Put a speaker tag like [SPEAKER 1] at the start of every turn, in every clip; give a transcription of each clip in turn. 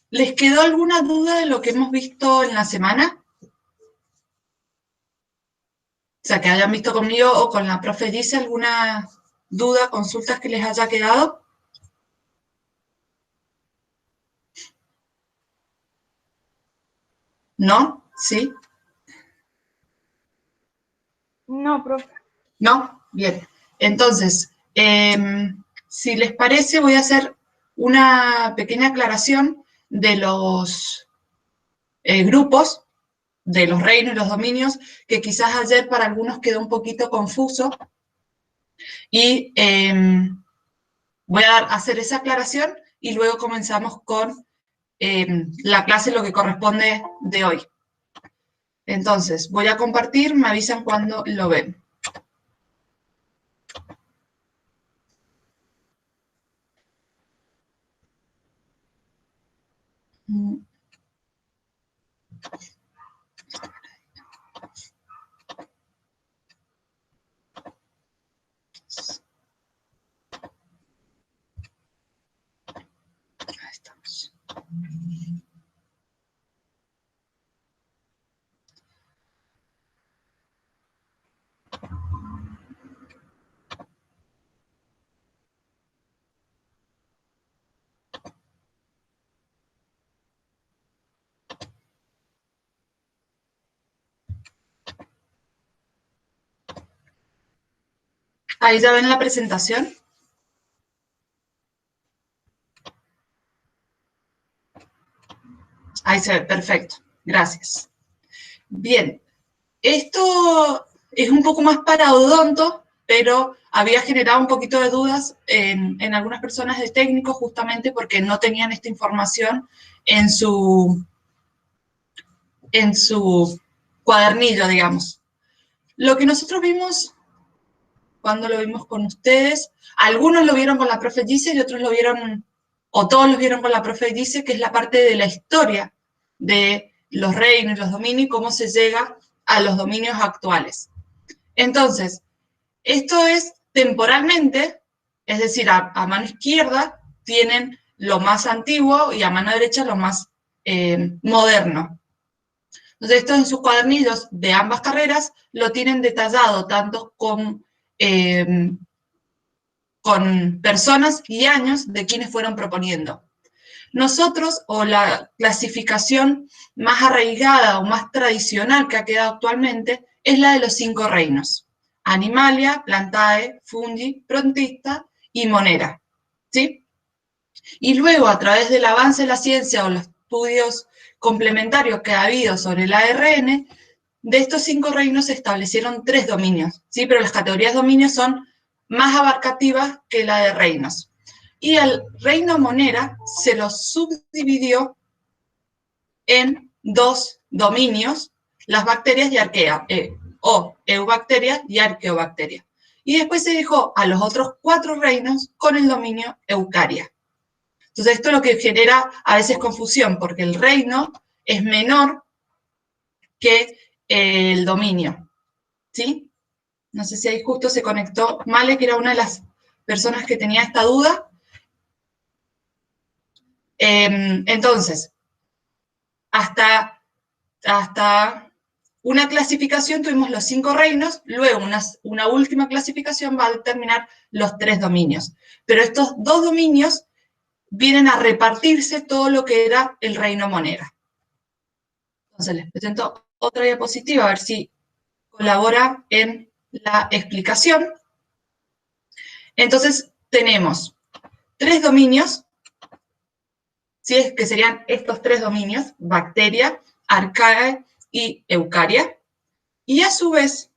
[SPEAKER 1] ¿Les quedó alguna duda de lo que hemos visto en la semana? O sea, que hayan visto conmigo o con la profe Gise, alguna duda, consultas que les haya quedado. ¿No? ¿Sí?
[SPEAKER 2] No, profe.
[SPEAKER 1] ¿No? Bien. Entonces, si les parece, voy a hacer una pequeña aclaración de los grupos, de los reinos y los dominios, que quizás ayer para algunos quedó un poquito confuso. Y voy a hacer esa aclaración y luego comenzamos con la clase, lo que corresponde de hoy. Entonces, voy a compartir, me avisan cuando lo ven. Ahí estamos. Ahí ya ven la presentación. Ahí se ve, perfecto. Gracias. Bien, esto es un poco más para odonto, pero había generado un poquito de dudas en algunas personas de técnico justamente porque no tenían esta información en su cuadernillo, digamos. Lo que nosotros vimos cuando lo vimos con ustedes, algunos lo vieron con la profe Gise y otros lo vieron, o todos lo vieron con la profe Gise, que es la parte de la historia de los reinos y los dominios y cómo se llega a los dominios actuales. Entonces, esto es temporalmente, es decir, a mano izquierda tienen lo más antiguo y a mano derecha lo más moderno. Entonces, esto en sus cuadernillos de ambas carreras lo tienen detallado, tanto con personas y años de quienes fueron proponiendo. Nosotros, o la clasificación más arraigada o más tradicional que ha quedado actualmente, es la de los 5 reinos: Animalia, Plantae, Fungi, Prontista y Monera. ¿Sí? Y luego, a través del avance de la ciencia o los estudios complementarios que ha habido sobre el ARN, de estos 5 reinos se establecieron 3 dominios, ¿sí? Pero las categorías de dominios son más abarcativas que la de reinos. Y el reino Monera se lo subdividió en 2 dominios, las bacterias y arquea, o eubacterias y arqueobacterias. Y después se dejó a los otros 4 reinos con el dominio eucaria. Entonces esto es lo que genera a veces confusión, porque el reino es menor que el dominio, ¿sí? No sé si ahí justo se conectó Male, que era una de las personas que tenía esta duda. Entonces, hasta una clasificación tuvimos los 5 reinos, luego una última clasificación va a determinar los 3 dominios. Pero estos 2 dominios vienen a repartirse todo lo que era el reino Monera. Entonces les presento otra diapositiva, a ver si colabora en la explicación. Entonces tenemos 3 dominios, ¿sí? Que serían estos 3 dominios: bacteria, arcaea y eucaria. Y a su vez,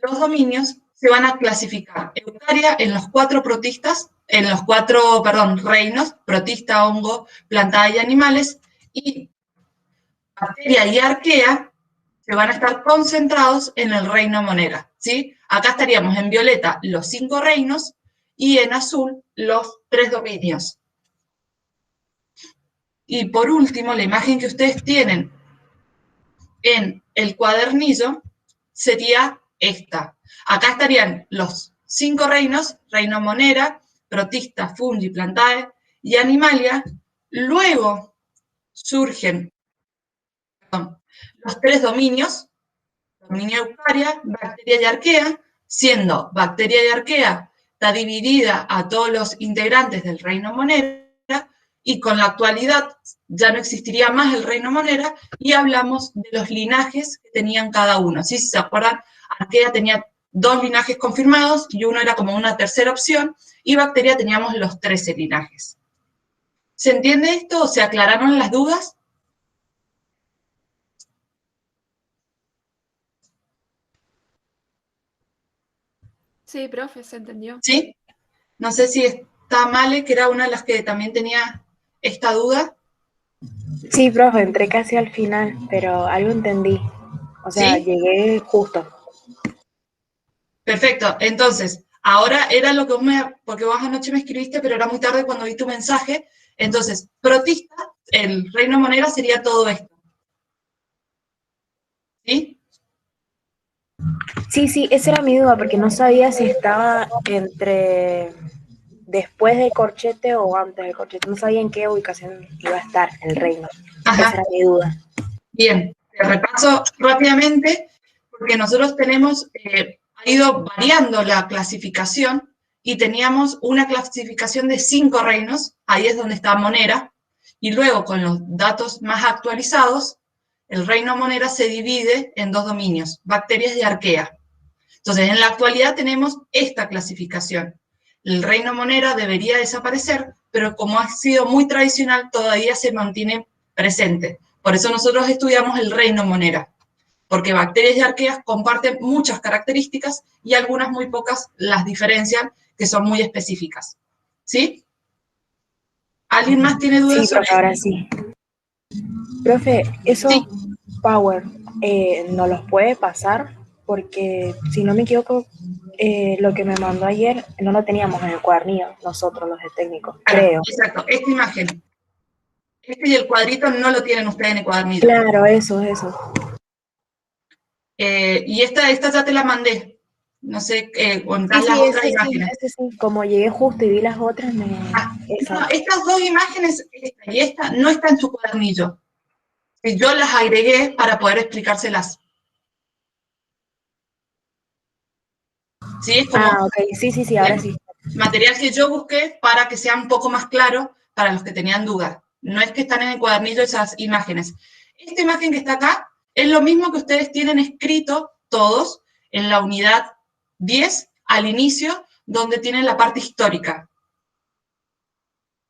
[SPEAKER 1] los dominios se van a clasificar eucaria en los 4 protistas, en los 4, reinos: protista, hongo, plantae y animales, y bacteria y arquea se van a estar concentrados en el reino Monera, ¿sí? Acá estaríamos en violeta los 5 reinos y en azul los 3 dominios. Y por último, la imagen que ustedes tienen en el cuadernillo sería esta. Acá estarían los 5 reinos: reino Monera, protista, fungi, plantae, y Animalia, luego surgen los tres dominios, dominio Eukarya, Bacteria y Arquea, siendo Bacteria y Arquea está dividida a todos los integrantes del reino Monera, y con la actualidad ya no existiría más el reino Monera, y hablamos de los linajes que tenían cada uno. ¿Sí? Si se acuerdan, Arquea tenía 2 linajes confirmados, y uno era como una tercera opción, y Bacteria teníamos los 13 linajes. ¿Se entiende esto? ¿Se aclararon las dudas?
[SPEAKER 3] Sí, profe, se entendió.
[SPEAKER 1] ¿Sí? No sé si está Male, que era una de las que también tenía esta duda.
[SPEAKER 4] Sí, profe, entré casi al final, pero algo entendí. O sea,
[SPEAKER 1] ¿Sí?
[SPEAKER 4] llegué justo.
[SPEAKER 1] Perfecto. Entonces, ahora era lo que porque vos anoche me escribiste, pero era muy tarde cuando vi tu mensaje. Entonces, protista, el reino Monera sería todo esto. ¿Sí?
[SPEAKER 4] Sí, esa era mi duda, porque no sabía si estaba entre después del corchete o antes del corchete. No sabía en qué ubicación iba a estar el reino.
[SPEAKER 1] Ajá.
[SPEAKER 4] Esa era mi duda.
[SPEAKER 1] Bien, te repaso rápidamente, porque nosotros ha ido variando la clasificación, y teníamos una clasificación de 5 reinos, ahí es donde está Monera, y luego con los datos más actualizados, el reino Monera se divide en 2 dominios, Bacterias y Arquea. Entonces, en la actualidad tenemos esta clasificación. El reino Monera debería desaparecer, pero como ha sido muy tradicional, todavía se mantiene presente. Por eso nosotros estudiamos el reino Monera, porque Bacterias y Arqueas comparten muchas características y algunas muy pocas las diferencian, que son muy específicas. ¿Sí? ¿Alguien más tiene dudas
[SPEAKER 4] Sí,
[SPEAKER 1] sobre
[SPEAKER 4] profe, ahora sí. Profe, eso
[SPEAKER 1] Sí.
[SPEAKER 4] Power, ¿nos los puede pasar? Porque, si no me equivoco, lo que me mandó ayer no lo teníamos en el cuadernillo, nosotros los de técnicos, creo.
[SPEAKER 1] Exacto, esta imagen. Este y el cuadrito no lo tienen ustedes en el cuadernillo.
[SPEAKER 4] Claro, eso.
[SPEAKER 1] Y esta ya te la mandé. No sé, contás las otras imágenes.
[SPEAKER 4] Sí. Como llegué justo y vi las otras,
[SPEAKER 1] No, estas 2 imágenes, esta y esta, no están en su cuadernillo. Yo las agregué para poder explicárselas. ¿Sí? Es como
[SPEAKER 4] ok, sí, ahora sí.
[SPEAKER 1] material que yo busqué para que sea un poco más claro para los que tenían dudas. No es que están en el cuadernillo esas imágenes. Esta imagen que está acá es lo mismo que ustedes tienen escrito todos en la unidad 10 al inicio, donde tienen la parte histórica.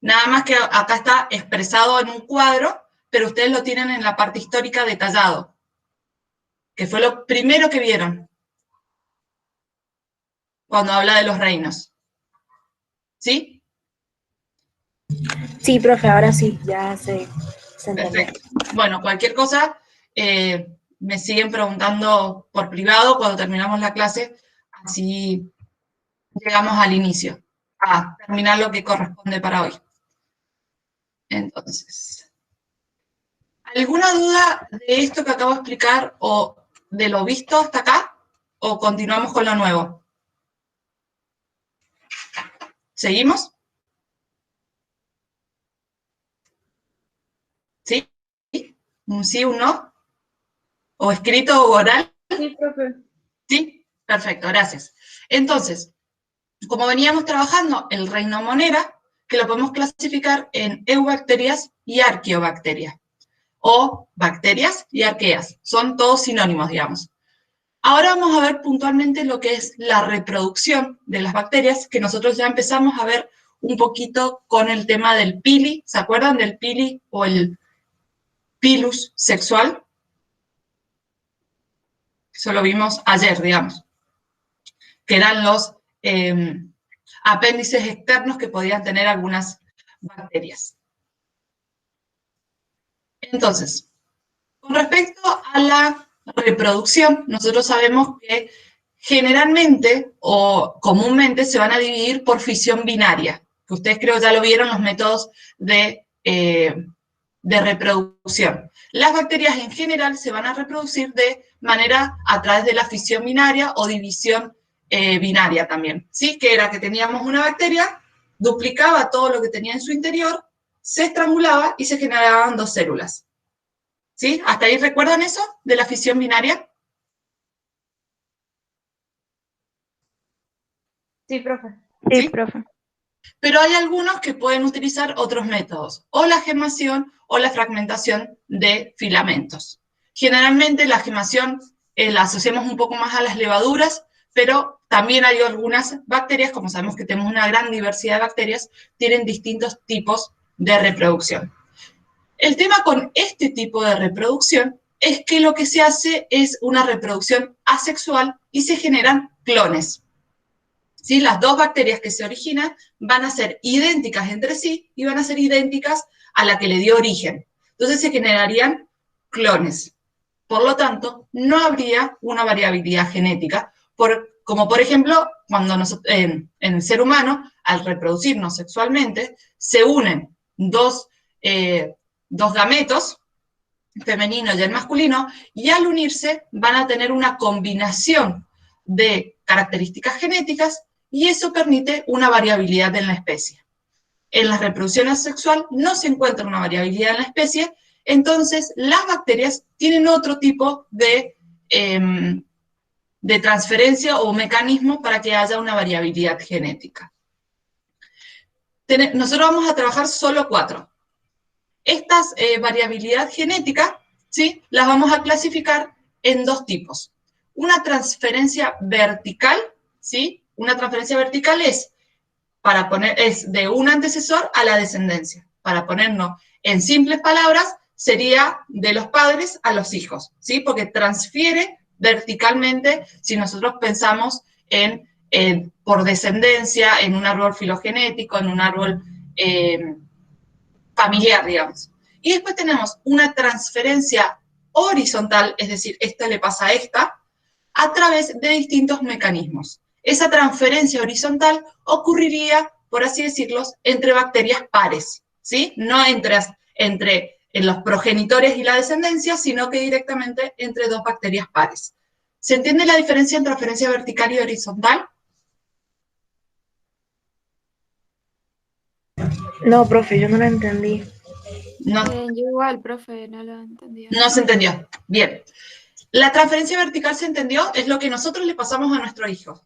[SPEAKER 1] Nada más que acá está expresado en un cuadro, pero ustedes lo tienen en la parte histórica detallado, que fue lo primero que vieron cuando habla de los reinos. ¿Sí?
[SPEAKER 4] Sí, profe, ahora sí, ya se entendió.
[SPEAKER 1] Perfecto. Bueno, cualquier cosa, me siguen preguntando por privado cuando terminamos la clase, así llegamos al inicio, a terminar lo que corresponde para hoy. Entonces, ¿alguna duda de esto que acabo de explicar o de lo visto hasta acá? ¿O continuamos con lo nuevo? ¿Seguimos? ¿Sí? ¿Un sí, un no? ¿O escrito o oral?
[SPEAKER 2] Sí, profe.
[SPEAKER 1] Sí, perfecto, gracias. Entonces, como veníamos trabajando el reino Monera, que lo podemos clasificar en eubacterias y arqueobacterias, o bacterias y arqueas, son todos sinónimos, digamos. Ahora vamos a ver puntualmente lo que es la reproducción de las bacterias, que nosotros ya empezamos a ver un poquito con el tema del pili. ¿Se acuerdan del pili o el pilus sexual? Eso lo vimos ayer, digamos, que eran los apéndices externos que podían tener algunas bacterias. Entonces, con respecto a la reproducción, nosotros sabemos que generalmente o comúnmente se van a dividir por fisión binaria, que ustedes creo ya lo vieron los métodos de reproducción. Las bacterias en general se van a reproducir de manera a través de la fisión binaria o división binaria también, ¿sí? Que era que teníamos una bacteria duplicaba todo lo que tenía en su interior, se estrangulaba y se generaban 2 células. ¿Sí? ¿Hasta ahí recuerdan eso de la fisión binaria?
[SPEAKER 2] Sí, profe.
[SPEAKER 3] Sí,
[SPEAKER 1] ¿Sí?
[SPEAKER 3] profe.
[SPEAKER 1] Pero hay algunos que pueden utilizar otros métodos, o la gemación o la fragmentación de filamentos. Generalmente la gemación la asociamos un poco más a las levaduras, pero también hay algunas bacterias, como sabemos que tenemos una gran diversidad de bacterias, tienen distintos tipos de reproducción. El tema con este tipo de reproducción es que lo que se hace es una reproducción asexual y se generan clones. ¿Sí? Las 2 bacterias que se originan van a ser idénticas entre sí y van a ser idénticas a la que le dio origen. Entonces se generarían clones. Por lo tanto, no habría una variabilidad genética, como por ejemplo, cuando en el ser humano, al reproducirnos sexualmente, se unen 2 gametos, femenino y el masculino, y al unirse van a tener una combinación de características genéticas y eso permite una variabilidad en la especie. En la reproducción asexual no se encuentra una variabilidad en la especie, entonces las bacterias tienen otro tipo de transferencia o mecanismo para que haya una variabilidad genética. Nosotros vamos a trabajar solo 4. Estas variabilidad genética, ¿sí?, las vamos a clasificar en 2 tipos. Una transferencia vertical, ¿sí? Una transferencia vertical es de un antecesor a la descendencia. Para ponernos en simples palabras, sería de los padres a los hijos, ¿sí? Porque transfiere verticalmente, si nosotros pensamos por descendencia, en un árbol filogenético, en un árbol familiar, digamos. Y después tenemos una transferencia horizontal, es decir, esta le pasa a esta, a través de distintos mecanismos. Esa transferencia horizontal ocurriría, por así decirlo, entre bacterias pares, ¿sí? No entre los progenitores y la descendencia, sino que directamente entre 2 bacterias pares. ¿Se entiende la diferencia en transferencia vertical y horizontal?
[SPEAKER 4] No, profe, yo no lo entendí.
[SPEAKER 1] No,
[SPEAKER 3] Yo igual, profe, no lo entendía.
[SPEAKER 1] no se entendió. Bien. La transferencia vertical se entendió, es lo que nosotros le pasamos a nuestro hijo.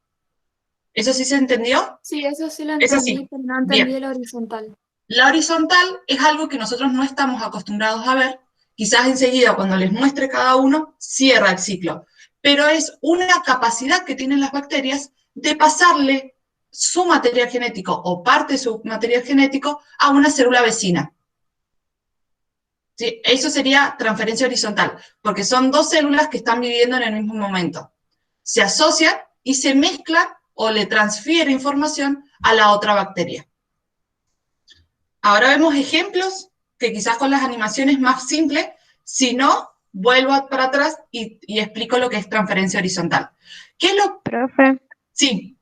[SPEAKER 1] ¿Eso sí se entendió?
[SPEAKER 3] Sí, eso sí lo
[SPEAKER 1] Es
[SPEAKER 3] entendí,
[SPEAKER 1] así.
[SPEAKER 3] pero no entendí
[SPEAKER 1] Bien.
[SPEAKER 3] el horizontal.
[SPEAKER 1] La horizontal es algo que nosotros no estamos acostumbrados a ver. Quizás enseguida, cuando les muestre cada uno, cierra el ciclo. Pero es una capacidad que tienen las bacterias de pasarle su material genético o parte de su material genético a una célula vecina. ¿Sí? Eso sería transferencia horizontal, porque son 2 células que están viviendo en el mismo momento. Se asocian y se mezclan o le transfiere información a la otra bacteria. Ahora vemos ejemplos que quizás con las animaciones más simples, si no, vuelvo para atrás y explico lo que es transferencia horizontal. ¿Qué es lo?
[SPEAKER 5] Profe,
[SPEAKER 1] Sí,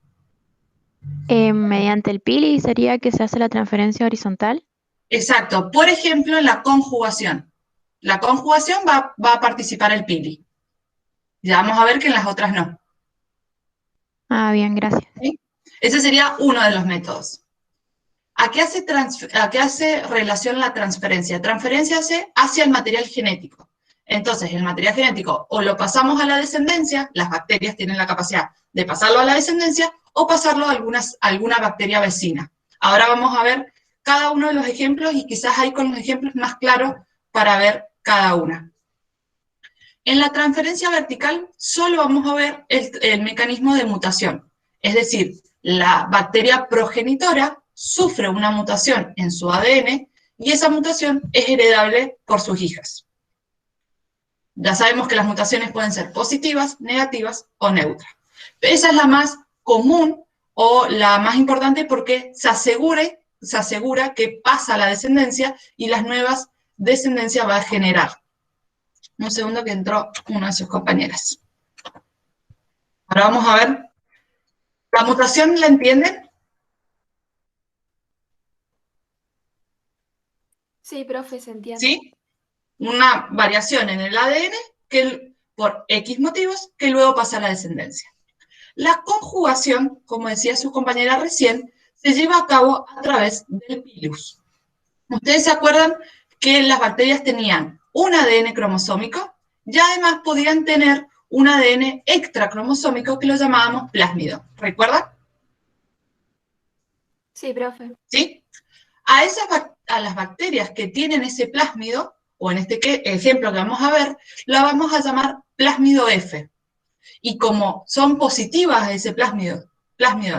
[SPEAKER 5] mediante el pili sería que se hace la transferencia horizontal.
[SPEAKER 1] exacto. Por ejemplo, en la conjugación. La conjugación va a participar el pili. Ya vamos a ver que en las otras no.
[SPEAKER 5] Ah, bien, gracias.
[SPEAKER 1] ¿Sí? Ese sería uno de los métodos. ¿A qué hace relación la transferencia? Transferencia hace hacia el material genético. Entonces, el material genético o lo pasamos a la descendencia, las bacterias tienen la capacidad de pasarlo a la descendencia, o pasarlo a alguna bacteria vecina. Ahora vamos a ver cada uno de los ejemplos y quizás hay con los ejemplos más claros para ver cada una. En la transferencia vertical solo vamos a ver el mecanismo de mutación, es decir, la bacteria progenitora sufre una mutación en su ADN y esa mutación es heredable por sus hijas. Ya sabemos que las mutaciones pueden ser positivas, negativas o neutras. Esa es la más común o la más importante porque se asegura que pasa la descendencia y las nuevas descendencias va a generar. Un segundo que entró una de sus compañeras. Ahora vamos a ver. ¿La mutación la entienden?
[SPEAKER 3] Sí, profe, se entiende.
[SPEAKER 1] ¿Sí? Una variación en el ADN que por X motivos que luego pasa a la descendencia. La conjugación, como decía su compañera recién, se lleva a cabo a través del pilus. Ustedes se acuerdan que las bacterias tenían un ADN cromosómico y además podían tener un ADN extracromosómico que lo llamábamos plásmido. ¿Recuerdan?
[SPEAKER 3] Sí, profe.
[SPEAKER 1] ¿Sí? A las bacterias que tienen ese plásmido, o en este ejemplo que vamos a ver, la vamos a llamar plásmido F. Y como son positivas a ese plásmido,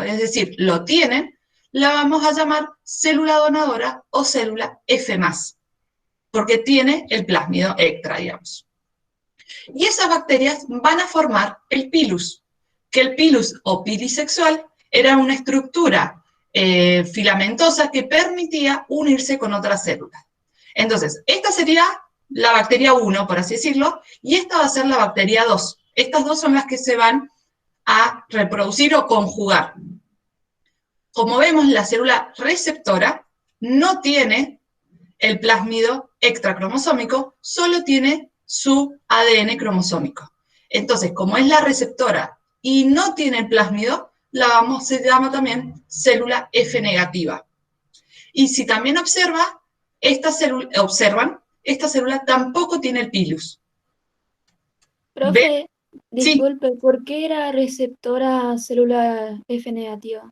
[SPEAKER 1] es decir, lo tienen, la vamos a llamar célula donadora o célula F+, porque tiene el plásmido extra, digamos. Y esas bacterias van a formar el pilus, que el pilus o pilisexual era una estructura filamentosa que permitía unirse con otras células. Entonces, esta sería la bacteria 1, por así decirlo, y esta va a ser la bacteria 2. Estas dos son las que se van a reproducir o conjugar. Como vemos, la célula receptora no tiene el plásmido extracromosómico, solo tiene su ADN cromosómico. Entonces, como es la receptora y no tiene el plásmido, se llama también célula F negativa. Y si también observan, esta célula tampoco tiene el pilus.
[SPEAKER 3] Profe,
[SPEAKER 1] Sí.
[SPEAKER 3] disculpe, ¿por qué era receptora célula F negativa?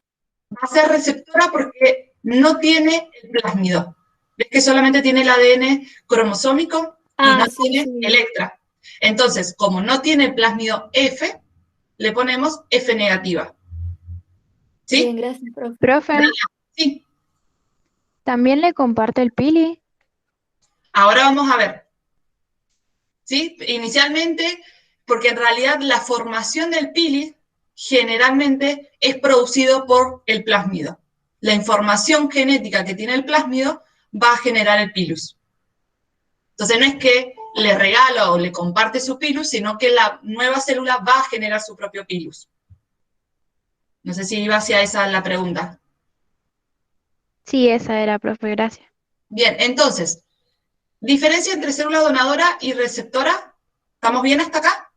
[SPEAKER 1] Va a ser receptora porque no tiene el plásmido. ¿Ves que solamente tiene el ADN cromosómico y no tiene el extra? Entonces, como no tiene el plásmido F, le ponemos F negativa. ¿Sí?
[SPEAKER 3] Bien, gracias, profe.
[SPEAKER 5] Profe,
[SPEAKER 1] Sí.
[SPEAKER 5] ¿también le comparte el pili?
[SPEAKER 1] Ahora vamos a ver. ¿Sí? Inicialmente, porque en realidad la formación del pili generalmente es producido por el plásmido. La información genética que tiene el plásmido va a generar el pilus. Entonces no es que le regala o le comparte su pilus, sino que la nueva célula va a generar su propio pilus. No sé si iba hacia esa la pregunta.
[SPEAKER 5] Sí, esa era, profe, gracias.
[SPEAKER 1] Bien, entonces, diferencia entre célula donadora y receptora. ¿Estamos bien hasta acá?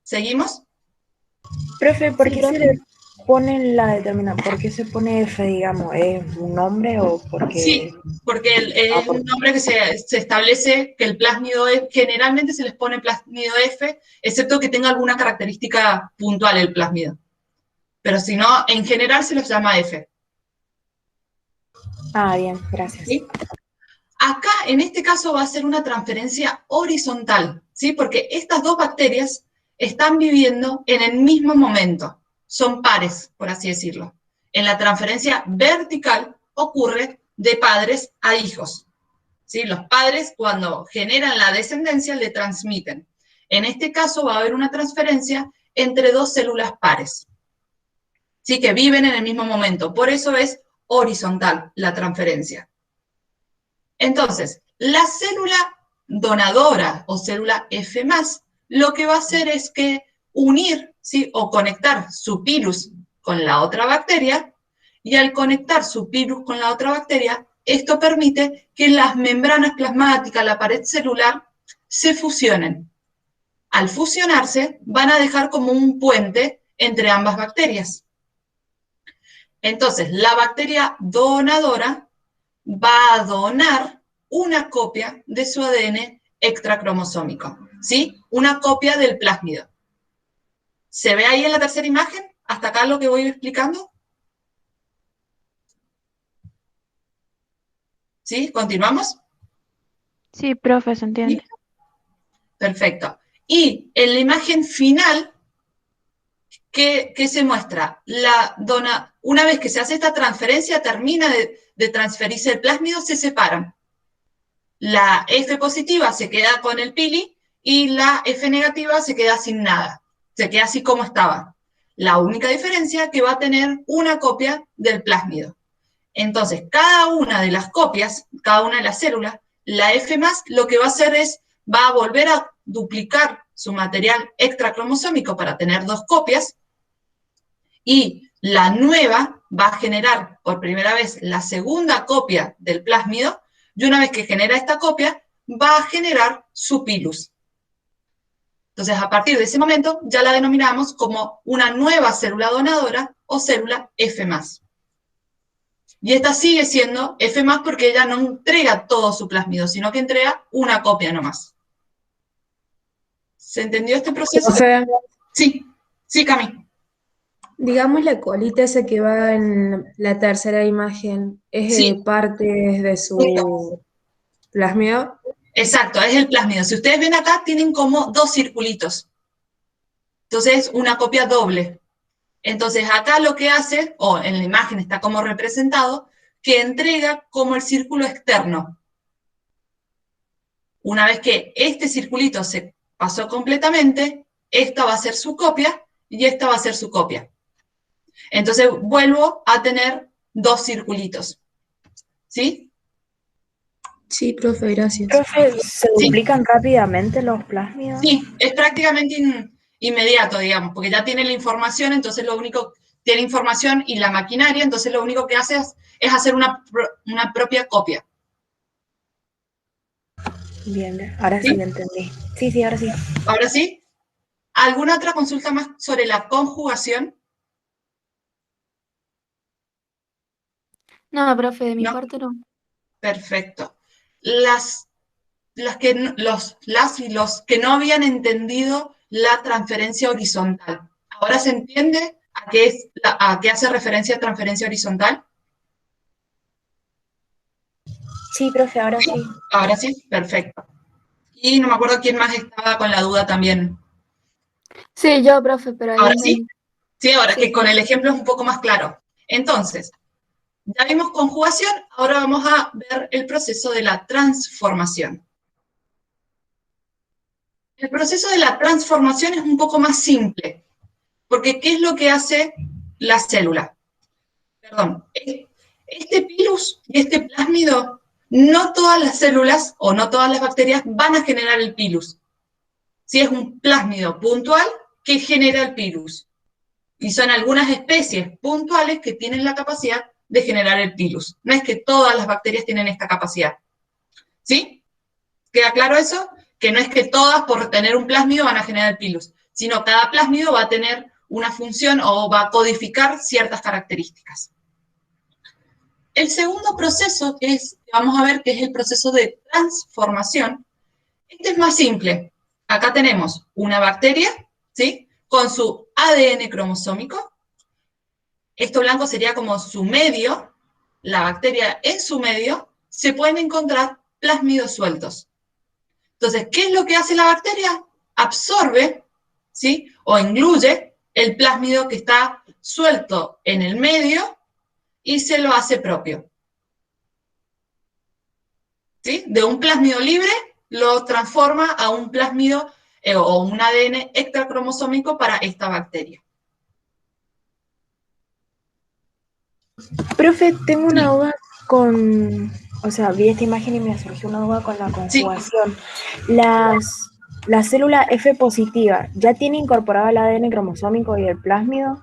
[SPEAKER 1] ¿Seguimos?
[SPEAKER 4] Profe, ¿por
[SPEAKER 3] Sí,
[SPEAKER 4] qué
[SPEAKER 3] profe.
[SPEAKER 4] se le pone la determinante? ¿Por qué se pone F, digamos? ¿Es un nombre o porque...?
[SPEAKER 1] Sí, porque es un nombre que se establece que el plásmido F, generalmente se les pone plásmido F, excepto que tenga alguna característica puntual el plásmido. Pero si no, en general se los llama F.
[SPEAKER 4] Ah, bien, gracias.
[SPEAKER 1] ¿Sí? Acá, en este caso, va a ser una transferencia horizontal, ¿sí? Porque estas dos bacterias están viviendo en el mismo momento. Son pares, por así decirlo. En la transferencia vertical ocurre de padres a hijos. ¿Sí? Los padres, cuando generan la descendencia, le transmiten. En este caso, va a haber una transferencia entre dos células pares. ¿Sí? Que viven en el mismo momento. Por eso es horizontal la transferencia. Entonces, la célula donadora o célula F+, lo que va a hacer es que unir, ¿sí? O conectar su pilus con la otra bacteria, y al conectar su pilus con la otra bacteria, esto permite que las membranas plasmáticas, la pared celular, se fusionen. Al fusionarse, van a dejar como un puente entre ambas bacterias. Entonces, la bacteria donadora va a donar una copia de su ADN extracromosómico, ¿sí? Una copia del plásmido. ¿Se ve ahí en la tercera imagen? ¿Hasta acá lo que voy explicando? ¿Sí? ¿Continuamos?
[SPEAKER 5] Sí, profe, se entiende.
[SPEAKER 1] Perfecto. Y en la imagen final, ¿qué se muestra? Una vez que se hace esta transferencia, termina de transferirse el plásmido, se separan. La F positiva se queda con el pili y la F negativa se queda sin nada. Se queda así como estaba. La única diferencia es que va a tener una copia del plásmido. Entonces, cada una de las copias, cada una de las células, la F+, lo que va a hacer es, va a volver a duplicar su material extracromosómico para tener dos copias, y la nueva va a generar por primera vez la segunda copia del plásmido, y una vez que genera esta copia, va a generar su pilus. Entonces, a partir de ese momento, ya la denominamos como una nueva célula donadora o célula F+. Y esta sigue siendo F+ porque ella no entrega todo su plásmido, sino que entrega una copia nomás. ¿Se entendió este proceso?
[SPEAKER 6] O sea,
[SPEAKER 1] Sí, sí, Cami.
[SPEAKER 6] digamos la colita esa que va en la tercera imagen, ¿es
[SPEAKER 1] Sí.
[SPEAKER 6] parte de su plásmido?
[SPEAKER 1] Exacto, es el plásmido. Si ustedes ven acá, tienen como 2 circulitos. Entonces, una copia doble. Entonces, acá lo que hace, o en la imagen está como representado, que entrega como el círculo externo. Una vez que este circulito se pasó completamente, esta va a ser su copia y esta va a ser su copia. Entonces, vuelvo a tener 2 circulitos. ¿Sí?
[SPEAKER 6] Sí, profe, gracias.
[SPEAKER 4] Profe, ¿se
[SPEAKER 1] Sí.
[SPEAKER 4] duplican rápidamente los plásmidos?
[SPEAKER 1] Sí, es prácticamente inmediato, digamos, porque ya tiene la información, entonces lo único, tiene información y la maquinaria, entonces lo único que hace es hacer una propia copia.
[SPEAKER 4] Bien, bien. Ahora
[SPEAKER 1] ¿Sí?
[SPEAKER 4] sí lo entendí. Sí, ahora sí.
[SPEAKER 1] Ahora sí, ¿alguna otra consulta más sobre la conjugación?
[SPEAKER 3] No, profe, de mi
[SPEAKER 1] ¿No?
[SPEAKER 3] parte no.
[SPEAKER 1] Perfecto. Las y los que no habían entendido la transferencia horizontal. ¿Ahora se entiende a qué hace referencia transferencia horizontal?
[SPEAKER 4] Sí, profe, ahora sí.
[SPEAKER 1] Ahora sí, perfecto. Y no me acuerdo quién más estaba con la duda también.
[SPEAKER 3] Sí, yo, profe, pero ahí
[SPEAKER 1] ¿Ahora
[SPEAKER 3] no.
[SPEAKER 1] sí? Sí, ahora
[SPEAKER 3] Sí.
[SPEAKER 1] que con el ejemplo es un poco más claro. Entonces, ya vimos conjugación, ahora vamos a ver el proceso de la transformación. El proceso de la transformación es un poco más simple, porque ¿qué es lo que hace la célula? Perdón, este pilus y este plásmido, no todas las células o no todas las bacterias van a generar el pilus. Si es un plásmido puntual que genera el pilus. Y son algunas especies puntuales que tienen la capacidad de generar el pilus. No es que todas las bacterias tienen esta capacidad. ¿Sí? ¿Queda claro eso? Que no es que todas por tener un plásmido van a generar el pilus, sino cada plásmido va a tener una función o va a codificar ciertas características. El segundo proceso que vamos a ver, que es el proceso de transformación. Este es más simple. Acá tenemos una bacteria, ¿sí? Con su ADN cromosómico. Esto blanco sería como su medio. La bacteria en su medio se pueden encontrar plásmidos sueltos. Entonces, ¿qué es lo que hace la bacteria? Absorbe, ¿sí? O incluye el plásmido que está suelto en el medio y se lo hace propio. ¿Sí? De un plásmido libre lo transforma a un plásmido o un ADN extracromosómico para esta bacteria.
[SPEAKER 4] Profe, tengo una duda o sea, vi esta imagen y me surgió una duda con la conjugación. La célula F positiva, ¿ya tiene incorporado el ADN cromosómico y el plásmido?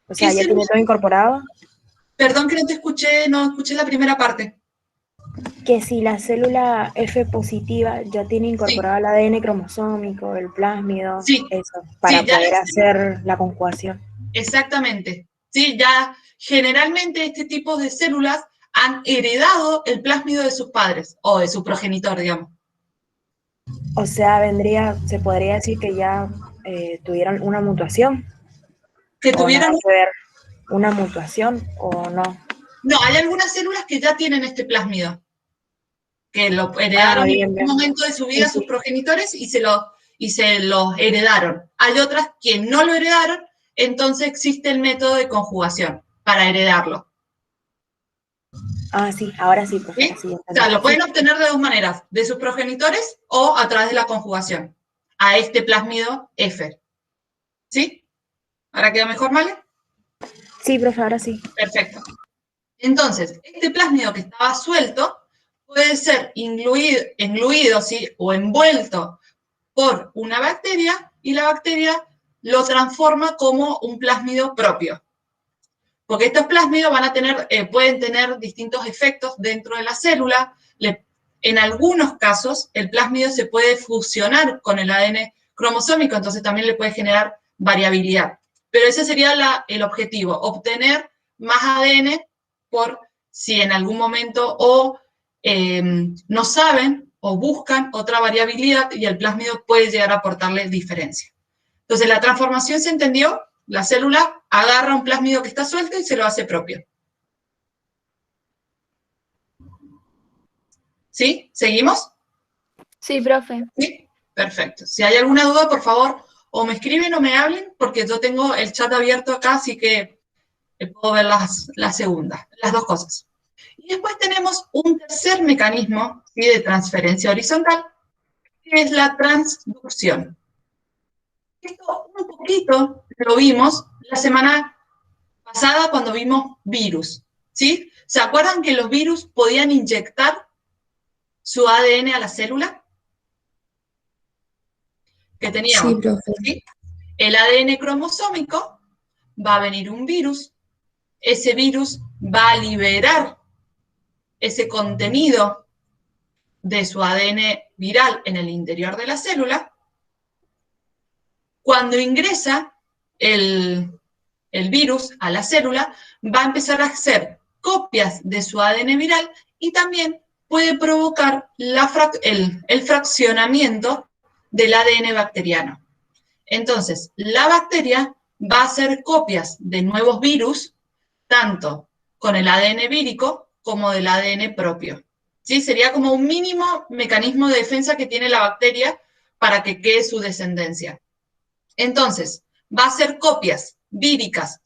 [SPEAKER 4] O sea, ¿ya tiene todo incorporado?
[SPEAKER 1] Perdón que no te escuché, no escuché la primera parte.
[SPEAKER 4] Que si la célula F positiva ya tiene incorporado el ADN cromosómico, el plásmido,
[SPEAKER 1] Sí.
[SPEAKER 4] eso, para
[SPEAKER 1] Sí, ya
[SPEAKER 4] poder hacer la conjugación.
[SPEAKER 1] Exactamente. Sí, ya generalmente este tipo de células han heredado el plásmido de sus padres o de su progenitor, digamos.
[SPEAKER 4] O sea, se podría decir que ya tuvieron una mutación.
[SPEAKER 1] Que
[SPEAKER 4] ¿O
[SPEAKER 1] tuvieran...
[SPEAKER 4] nada que ver? ¿Una mutación o no?
[SPEAKER 1] No, hay algunas células que ya tienen este plásmido, que lo heredaron en algún momento de su vida sus progenitores y se los heredaron. Hay otras que no lo heredaron, entonces existe el método de conjugación para heredarlo.
[SPEAKER 4] Ah, sí, ahora sí, profe.
[SPEAKER 1] ¿Sí? O sea, lo pueden obtener de dos maneras, de sus progenitores o a través de la conjugación a este plásmido F. ¿Sí? ¿Ahora queda mejor, Male?
[SPEAKER 4] Sí, profe, ahora sí.
[SPEAKER 1] Perfecto. Entonces, este plásmido que estaba suelto puede ser engluido, ¿sí? O envuelto por una bacteria y la bacteria lo transforma como un plásmido propio. Porque estos plásmidos pueden tener distintos efectos dentro de la célula. En algunos casos, el plásmido se puede fusionar con el ADN cromosómico, entonces también le puede generar variabilidad. Pero ese sería el objetivo, obtener más ADN por si en algún momento no saben o buscan otra variabilidad y el plásmido puede llegar a aportarle diferencia. Entonces, la transformación se entendió, la célula agarra un plásmido que está suelto y se lo hace propio. ¿Sí? ¿Seguimos?
[SPEAKER 3] Sí, profe.
[SPEAKER 1] ¿Sí? Perfecto. Si hay alguna duda, por favor, o me escriben o me hablen, porque yo tengo el chat abierto acá, así que puedo ver las dos cosas. Y después tenemos un tercer mecanismo, ¿sí?, de transferencia horizontal, que es la transducción. Esto un poquito lo vimos la semana pasada cuando vimos virus, ¿sí? ¿Se acuerdan que los virus podían inyectar su ADN a la célula? Que teníamos,
[SPEAKER 6] Sí, profe.
[SPEAKER 1] ¿sí? El ADN cromosómico, va a venir un virus, ese virus va a liberar ese contenido de su ADN viral en el interior de la célula. Cuando ingresa el virus a la célula, va a empezar a hacer copias de su ADN viral y también puede provocar el fraccionamiento del ADN bacteriano. Entonces, la bacteria va a hacer copias de nuevos virus, tanto con el ADN vírico como del ADN propio. ¿Sí? Sería como un mínimo mecanismo de defensa que tiene la bacteria para que quede su descendencia. Entonces, va a hacer copias víricas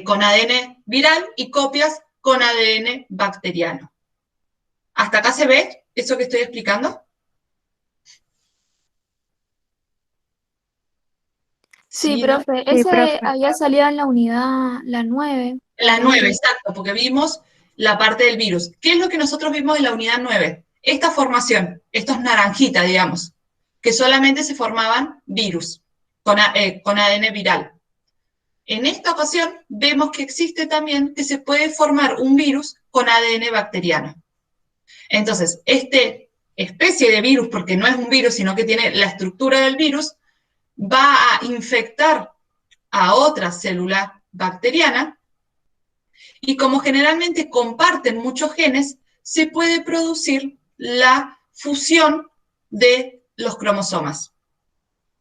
[SPEAKER 1] con ADN viral y copias con ADN bacteriano. ¿Hasta acá se ve eso que estoy explicando?
[SPEAKER 3] Sí,
[SPEAKER 1] Sí, ¿no?
[SPEAKER 3] profe.
[SPEAKER 5] Sí,
[SPEAKER 3] Ese
[SPEAKER 5] profe.
[SPEAKER 3] había salido en la unidad, la 9.
[SPEAKER 1] La 9, exacto, porque vimos la parte del virus. ¿Qué es lo que nosotros vimos en la unidad 9? Esta formación, estos naranjitas, digamos, que solamente se formaban virus con ADN viral. En esta ocasión vemos que existe también que se puede formar un virus con ADN bacteriano. Entonces, esta especie de virus, porque no es un virus, sino que tiene la estructura del virus, va a infectar a otra célula bacteriana y como generalmente comparten muchos genes, se puede producir la fusión de los cromosomas.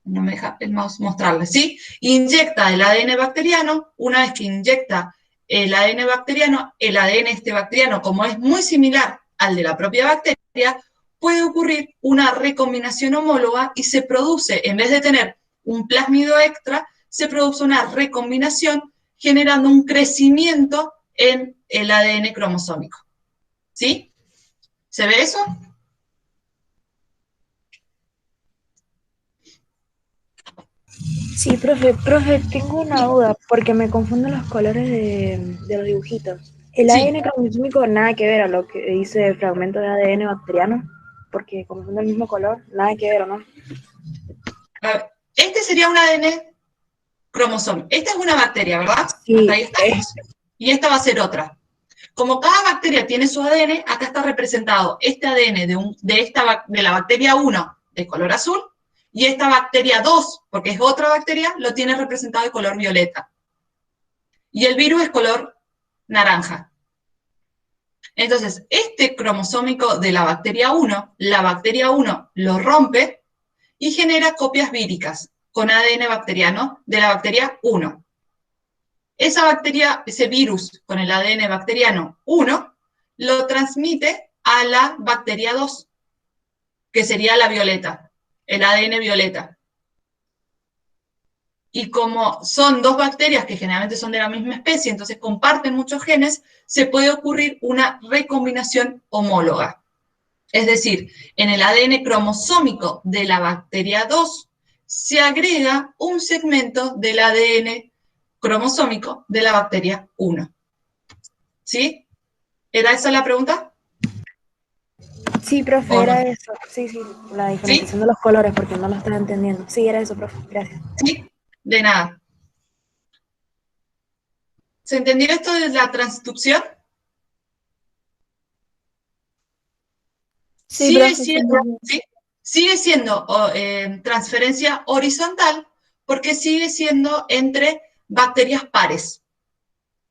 [SPEAKER 1] No me deja el mouse mostrarles, ¿sí? Inyecta el ADN bacteriano, una vez que inyecta el ADN bacteriano, el ADN bacteriano, como es muy similar al de la propia bacteria, puede ocurrir una recombinación homóloga y se produce, en vez de tener un plásmido extra, se produce una recombinación generando un crecimiento en el ADN cromosómico. ¿Sí? ¿Se ve eso?
[SPEAKER 4] Sí, profe, tengo una duda, porque me confunden los colores de los dibujitos. El
[SPEAKER 1] Sí.
[SPEAKER 4] ADN cromosómico nada que ver a lo que dice fragmento de ADN bacteriano, porque como son del mismo color, nada que ver, ¿o no?
[SPEAKER 1] A ver, este sería un ADN cromosoma. Esta es una bacteria, ¿verdad?
[SPEAKER 4] Sí,
[SPEAKER 1] Hasta ahí estamos. Y esta va a ser otra. Como cada bacteria tiene su ADN, acá está representado este ADN de la bacteria 1 de color azul y esta bacteria 2, porque es otra bacteria, lo tiene representado de color violeta. Y el virus es color naranja. Entonces, este cromosómico de la bacteria 1 lo rompe y genera copias víricas con ADN bacteriano de la bacteria 1. Esa bacteria, ese virus con el ADN bacteriano 1, lo transmite a la bacteria 2, que sería la violeta, el ADN violeta. Y como son dos bacterias que generalmente son de la misma especie, entonces comparten muchos genes, se puede ocurrir una recombinación homóloga. Es decir, en el ADN cromosómico de la bacteria 2 se agrega un segmento del ADN cromosómico de la bacteria 1. ¿Sí? ¿Era esa la pregunta?
[SPEAKER 4] Sí, profe,
[SPEAKER 1] ¿O no?
[SPEAKER 4] era eso. Sí, la diferenciación de los colores, porque no lo estaba entendiendo. Sí, era eso, profe, gracias.
[SPEAKER 1] ¿Sí? De nada. ¿Se entendió esto de la transducción?
[SPEAKER 3] Sí,
[SPEAKER 1] Sigue
[SPEAKER 3] profe.
[SPEAKER 1] siendo, ¿sí? Sigue siendo transferencia horizontal porque sigue siendo entre bacterias pares,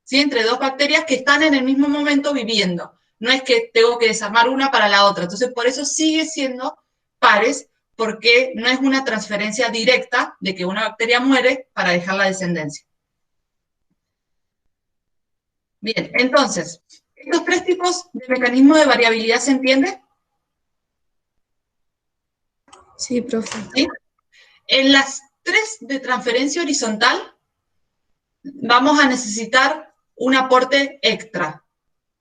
[SPEAKER 1] ¿sí? Entre dos bacterias que están en el mismo momento viviendo. No es que tengo que desarmar una para la otra. Entonces, por eso sigue siendo pares, porque no es una transferencia directa de que una bacteria muere para dejar la descendencia. Bien, entonces, estos tres tipos de mecanismo de variabilidad, ¿se entiende?
[SPEAKER 6] Sí, profe.
[SPEAKER 1] ¿Sí? En las tres de transferencia horizontal vamos a necesitar un aporte extra.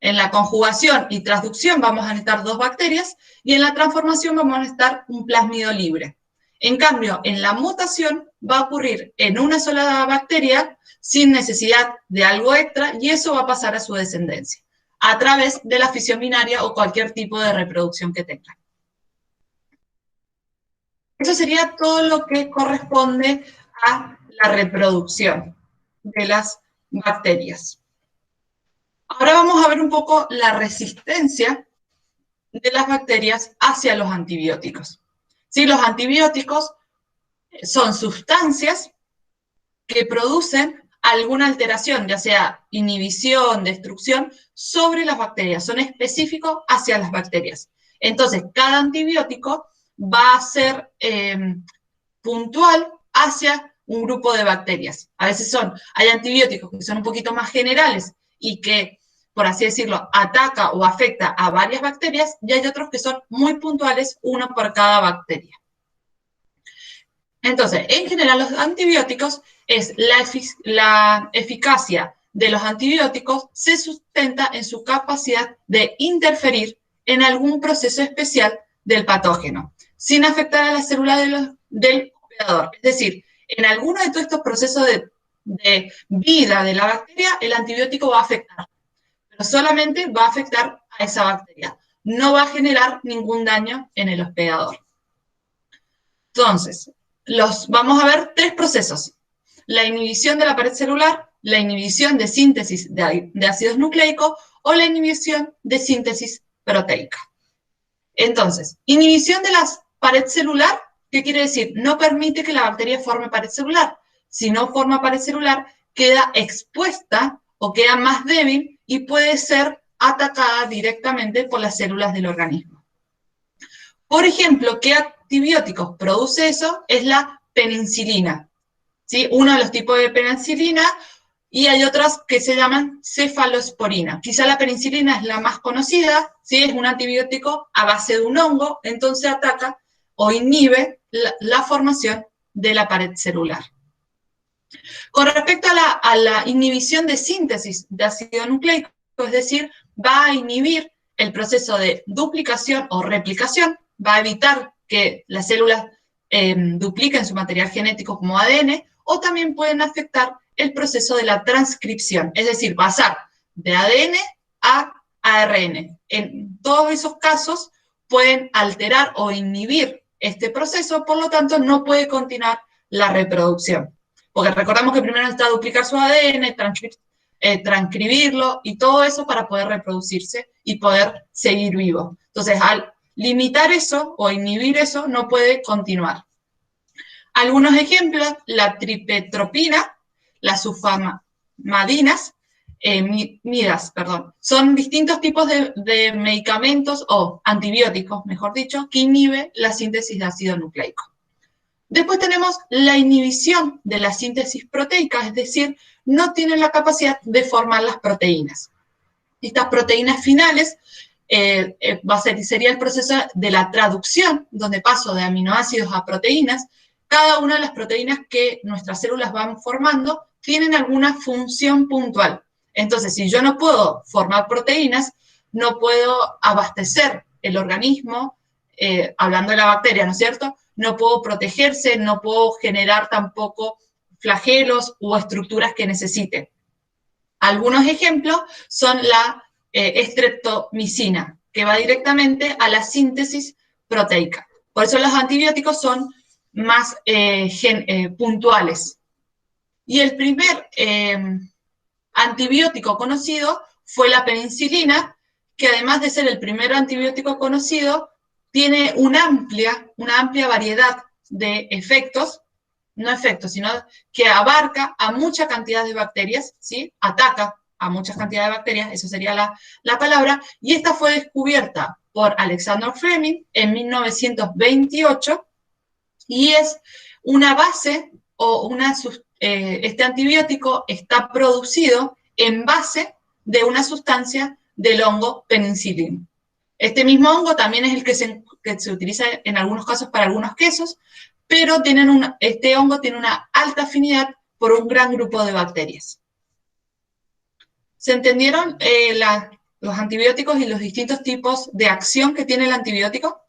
[SPEAKER 1] En la conjugación y transducción vamos a necesitar 2 bacterias y en la transformación vamos a necesitar un plásmido libre. En cambio, en la mutación va a ocurrir en una sola bacteria sin necesidad de algo extra y eso va a pasar a su descendencia a través de la fisión binaria o cualquier tipo de reproducción que tenga. Eso sería todo lo que corresponde a la reproducción de las bacterias. Ahora vamos a ver un poco la resistencia de las bacterias hacia los antibióticos. ¿Sí? Los antibióticos son sustancias que producen alguna alteración, ya sea inhibición, destrucción, sobre las bacterias. Son específicos hacia las bacterias. Entonces, cada antibiótico va a ser puntual hacia un grupo de bacterias. A veces hay antibióticos que son un poquito más generales y que, por así decirlo, ataca o afecta a varias bacterias, y hay otros que son muy puntuales, uno por cada bacteria. Entonces, en general, los antibióticos la eficacia de los antibióticos se sustenta en su capacidad de interferir en algún proceso especial del patógeno, sin afectar a la célula del hospedador. Es decir, en alguno de todos estos procesos de vida de la bacteria, el antibiótico va a afectar, pero solamente va a afectar a esa bacteria. No va a generar ningún daño en el hospedador. Entonces, vamos a ver 3 procesos. La inhibición de la pared celular, la inhibición de síntesis de ácidos nucleicos o la inhibición de síntesis proteica. Entonces, inhibición de la pared celular, ¿qué quiere decir? No permite que la bacteria forme pared celular. Si no forma pared celular, queda expuesta o queda más débil y puede ser atacada directamente por las células del organismo. Por ejemplo, ¿qué antibióticos produce eso? Es la penicilina, ¿sí? Uno de los tipos de penicilina, y hay otras que se llaman cefalosporina. Quizá la penicilina es la más conocida, ¿sí? Es un antibiótico a base de un hongo, entonces ataca o inhibe la formación de la pared celular. Con respecto a la inhibición de síntesis de ácido nucleico, es decir, va a inhibir el proceso de duplicación o replicación, va a evitar que las células dupliquen su material genético como ADN, o también pueden afectar el proceso de la transcripción, es decir, pasar de ADN a ARN. En todos esos casos pueden alterar o inhibir este proceso, por lo tanto no puede continuar la reproducción. Porque recordamos que primero necesita duplicar su ADN, transcribirlo y todo eso para poder reproducirse y poder seguir vivo. Entonces, al limitar eso o inhibir eso, no puede continuar. Algunos ejemplos, la tripetropina, las sulfamadinas, son distintos tipos de medicamentos o antibióticos, mejor dicho, que inhiben la síntesis de ácido nucleico. Después tenemos la inhibición de la síntesis proteica, es decir, no tienen la capacidad de formar las proteínas. Estas proteínas finales sería el proceso de la traducción, donde paso de aminoácidos a proteínas. Cada una de las proteínas que nuestras células van formando tienen alguna función puntual. Entonces, si yo no puedo formar proteínas, no puedo abastecer el organismo, hablando de la bacteria, ¿no es cierto? No puedo protegerse, no puedo generar tampoco flagelos o estructuras que necesite. Algunos ejemplos son la estreptomicina, que va directamente a la síntesis proteica. Por eso los antibióticos son más puntuales. Y el primer antibiótico conocido fue la penicilina, que además de ser el primer antibiótico conocido, tiene una amplia variedad de efectos no efecto, sino que abarca a mucha cantidad de bacterias, ¿sí? Ataca a muchas cantidades de bacterias, eso sería la palabra, y esta fue descubierta por Alexander Fleming en 1928, y es una base o este antibiótico está producido en base de una sustancia del hongo Penicillium. Este mismo hongo también es el que se utiliza en algunos casos para algunos quesos, pero este hongo tiene una alta afinidad por un gran grupo de bacterias. ¿Se entendieron los antibióticos y los distintos tipos de acción que tiene el antibiótico?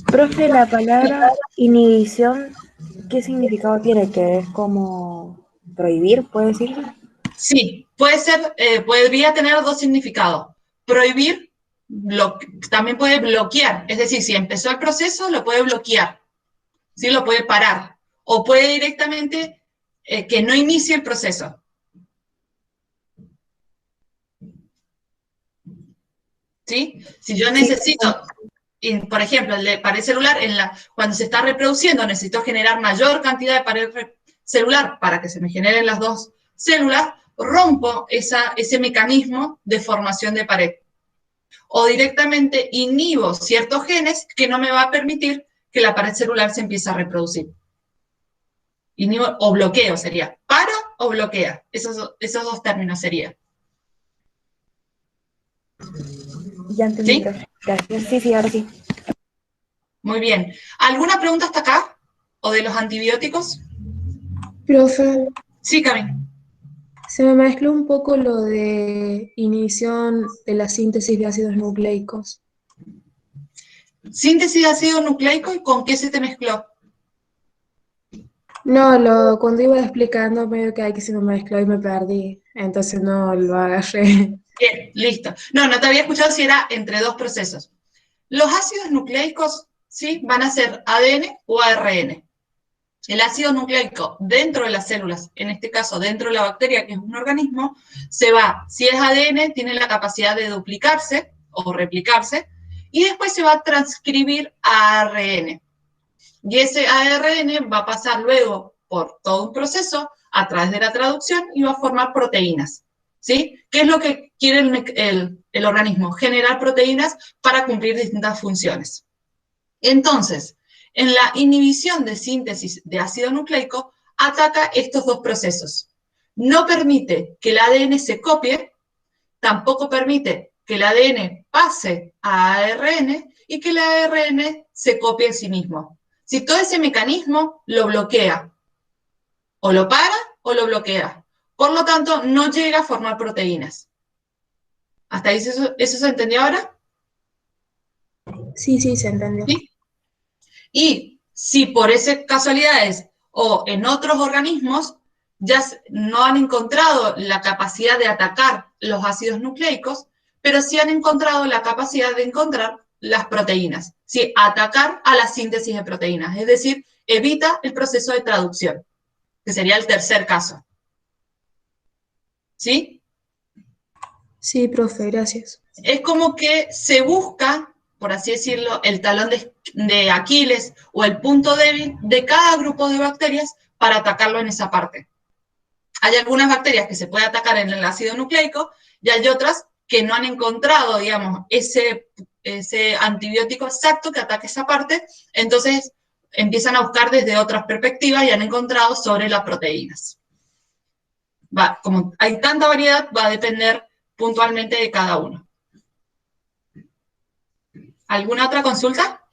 [SPEAKER 4] Profe, la palabra inhibición, ¿qué significado tiene? ¿Que es como prohibir, puede decirse?
[SPEAKER 1] Sí, podría tener dos significados. Prohibir, también puede bloquear, es decir, si empezó el proceso, lo puede bloquear, ¿sí? Lo puede parar, o puede directamente que no inicie el proceso. ¿Sí? Si yo necesito, por ejemplo, el de pared celular, cuando se está reproduciendo, necesito generar mayor cantidad de pared celular para que se me generen las dos células, rompo ese mecanismo de formación de pared. O directamente inhibo ciertos genes que no me va a permitir que la pared celular se empiece a reproducir. Inhibo o bloqueo sería. Para o bloquea. Esos dos términos serían.
[SPEAKER 4] Ya entendí,
[SPEAKER 1] ¿Sí?
[SPEAKER 4] profe. Gracias. Sí, ahora sí.
[SPEAKER 1] Muy bien. ¿Alguna pregunta hasta acá? ¿O de los antibióticos?
[SPEAKER 6] Profe,
[SPEAKER 1] Sí, Cami.
[SPEAKER 6] se me mezcló un poco lo de inhibición de la síntesis de ácidos nucleicos.
[SPEAKER 1] Síntesis de ácido nucleico, ¿y con qué se te mezcló?
[SPEAKER 6] No, cuando iba explicando medio que se me mezcló y me perdí, entonces no lo agarré.
[SPEAKER 1] Bien, listo. No te había escuchado si era entre dos procesos. Los ácidos nucleicos, ¿sí? Van a ser ADN o ARN. El ácido nucleico dentro de las células, en este caso dentro de la bacteria, que es un organismo, si es ADN, tiene la capacidad de duplicarse o replicarse, y después se va a transcribir a ARN. Y ese ARN va a pasar luego por todo un proceso a través de la traducción y va a formar proteínas. ¿Sí? ¿Qué es lo que quiere el organismo? Generar proteínas para cumplir distintas funciones. Entonces, en la inhibición de síntesis de ácido nucleico, ataca estos dos procesos. No permite que el ADN se copie, tampoco permite que el ADN pase a ARN y que el ARN se copie en sí mismo. Si todo ese mecanismo lo bloquea, o lo para o lo bloquea. Por lo tanto, no llega a formar proteínas. ¿Hasta ahí eso se entendió ahora?
[SPEAKER 6] Sí, se entendió.
[SPEAKER 1] ¿Sí? Y si por esas casualidades o en otros organismos ya no han encontrado la capacidad de atacar los ácidos nucleicos, pero sí han encontrado la capacidad de encontrar las proteínas, ¿sí? Atacar a la síntesis de proteínas, es decir, evita el proceso de traducción, que sería el tercer caso. ¿Sí?
[SPEAKER 6] Sí, profe, gracias.
[SPEAKER 1] Es como que se busca, por así decirlo, el talón de Aquiles o el punto débil de cada grupo de bacterias para atacarlo en esa parte. Hay algunas bacterias que se puede atacar en el ácido nucleico y hay otras que no han encontrado, digamos, ese antibiótico exacto que ataque esa parte, entonces empiezan a buscar desde otras perspectivas y han encontrado sobre las proteínas. Como hay tanta variedad, va a depender puntualmente de cada uno. ¿Alguna otra consulta?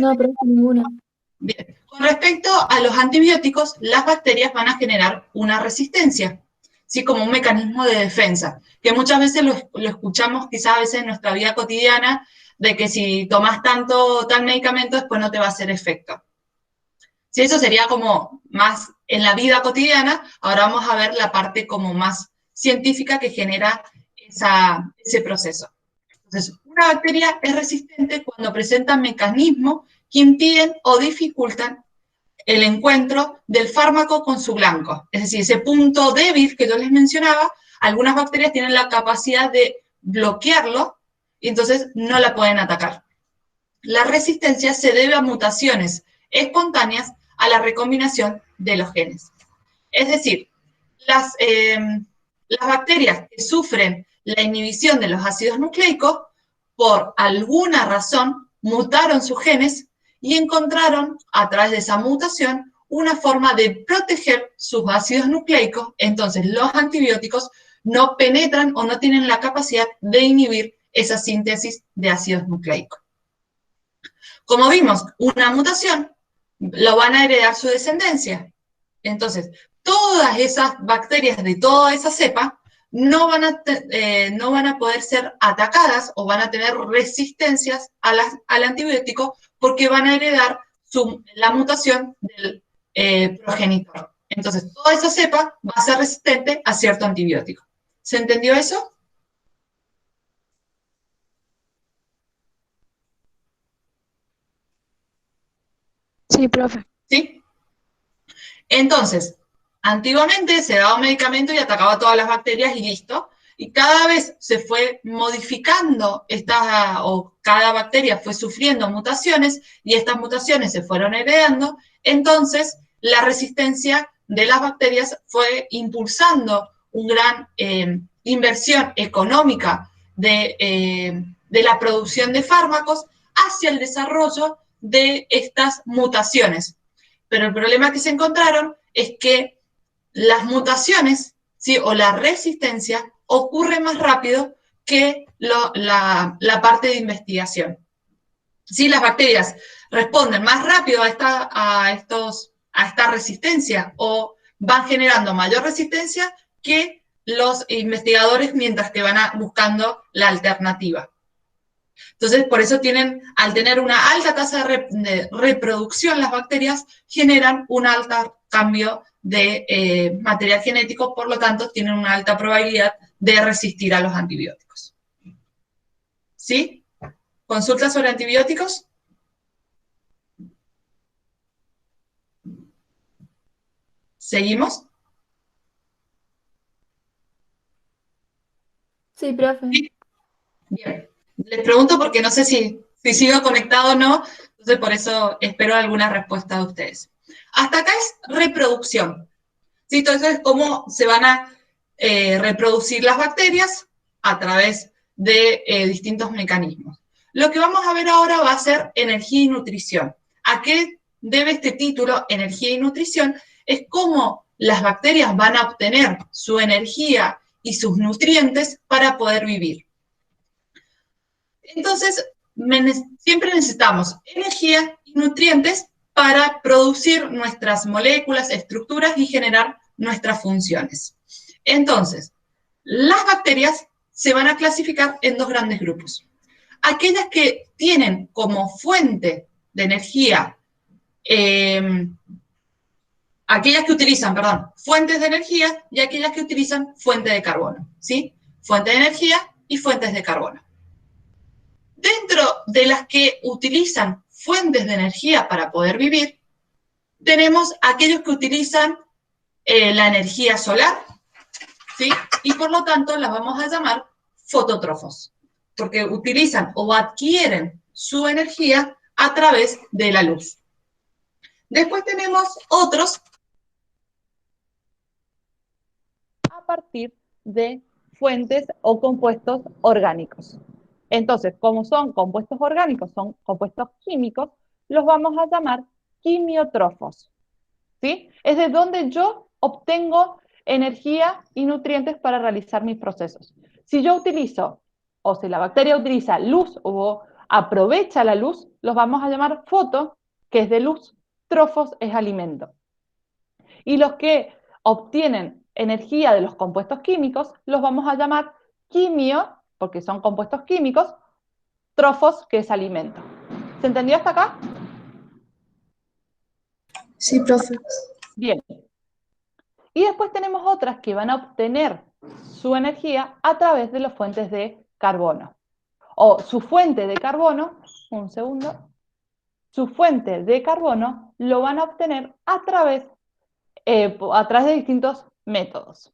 [SPEAKER 3] No, pero ninguna.
[SPEAKER 1] Bien. Con respecto a los antibióticos, las bacterias van a generar una resistencia, ¿sí? Como un mecanismo de defensa, que muchas veces lo escuchamos quizás a veces en nuestra vida cotidiana, de que si tomas tal medicamento después no te va a hacer efecto. Si eso sería como más en la vida cotidiana, ahora vamos a ver la parte como más científica que genera ese proceso. Entonces, una bacteria es resistente cuando presenta mecanismos que impiden o dificultan el encuentro del fármaco con su blanco. Es decir, ese punto débil que yo les mencionaba, algunas bacterias tienen la capacidad de bloquearlo y entonces no la pueden atacar. La resistencia se debe a mutaciones espontáneas a la recombinación de los genes. Es decir, las bacterias que sufren la inhibición de los ácidos nucleicos, por alguna razón, mutaron sus genes y encontraron, a través de esa mutación, una forma de proteger sus ácidos nucleicos. Entonces, los antibióticos no penetran o no tienen la capacidad de inhibir esa síntesis de ácidos nucleicos. Como vimos, una mutación lo van a heredar su descendencia. Entonces, todas esas bacterias de toda esa cepa no van a poder ser atacadas o van a tener resistencias al antibiótico porque van a heredar la mutación del progenitor. Entonces, toda esa cepa va a ser resistente a cierto antibiótico. ¿Se entendió eso?
[SPEAKER 5] Sí, profe.
[SPEAKER 1] ¿Sí? Entonces, antiguamente se daba un medicamento y atacaba todas las bacterias y listo. Y cada vez se fue modificando o cada bacteria fue sufriendo mutaciones y estas mutaciones se fueron heredando. Entonces, la resistencia de las bacterias fue impulsando una gran inversión económica de la producción de fármacos hacia el desarrollo de estas mutaciones. Pero el problema que se encontraron es que las mutaciones, ¿sí?, o la resistencia ocurre más rápido que la parte de investigación. ¿Sí? Las bacterias responden más rápido a esta resistencia o van generando mayor resistencia que los investigadores mientras que van buscando la alternativa. Entonces, por eso al tener una alta tasa de reproducción, las bacterias generan un alto cambio de material genético, por lo tanto, tienen una alta probabilidad de resistir a los antibióticos. ¿Sí? ¿Consultas sobre antibióticos? ¿Seguimos?
[SPEAKER 3] Sí, profe.
[SPEAKER 1] ¿Sí? Bien. Les pregunto porque no sé si sigo conectado o no, entonces por eso espero alguna respuesta de ustedes. Hasta acá es reproducción. ¿Sí? Entonces, cómo se van a reproducir las bacterias a través de distintos mecanismos. Lo que vamos a ver ahora va a ser energía y nutrición. ¿A qué debe este título, energía y nutrición? Es cómo las bacterias van a obtener su energía y sus nutrientes para poder vivir. Entonces, siempre necesitamos energía y nutrientes para producir nuestras moléculas, estructuras y generar nuestras funciones. Entonces, las bacterias se van a clasificar en dos grandes grupos. Aquellas que tienen como fuente de energía, aquellas que utilizan, fuentes de energía y aquellas que utilizan fuente de carbono, ¿sí? Fuente de energía y fuentes de carbono. Dentro de las que utilizan fuentes de energía para poder vivir, tenemos aquellos que utilizan la energía solar, ¿sí? Y por lo tanto las vamos a llamar fotótrofos, porque utilizan o adquieren su energía a través de la luz. Después tenemos otros a partir de fuentes o compuestos orgánicos. Entonces, como son compuestos orgánicos, son compuestos químicos, los vamos a llamar quimiótrofos, ¿sí? Es de donde yo obtengo energía y nutrientes para realizar mis procesos. Si yo utilizo, o si la bacteria utiliza luz o aprovecha la luz, los vamos a llamar foto, que es de luz, trofos es alimento. Y los que obtienen energía de los compuestos químicos, los vamos a llamar quimio, porque son compuestos químicos, trofos, que es alimento. ¿Se entendió hasta acá?
[SPEAKER 6] Sí, profe.
[SPEAKER 1] Bien. Y después tenemos otras que van a obtener su energía a través de las fuentes de carbono. O su fuente de carbono, un segundo, su fuente de carbono
[SPEAKER 7] lo van a obtener a través de distintos métodos.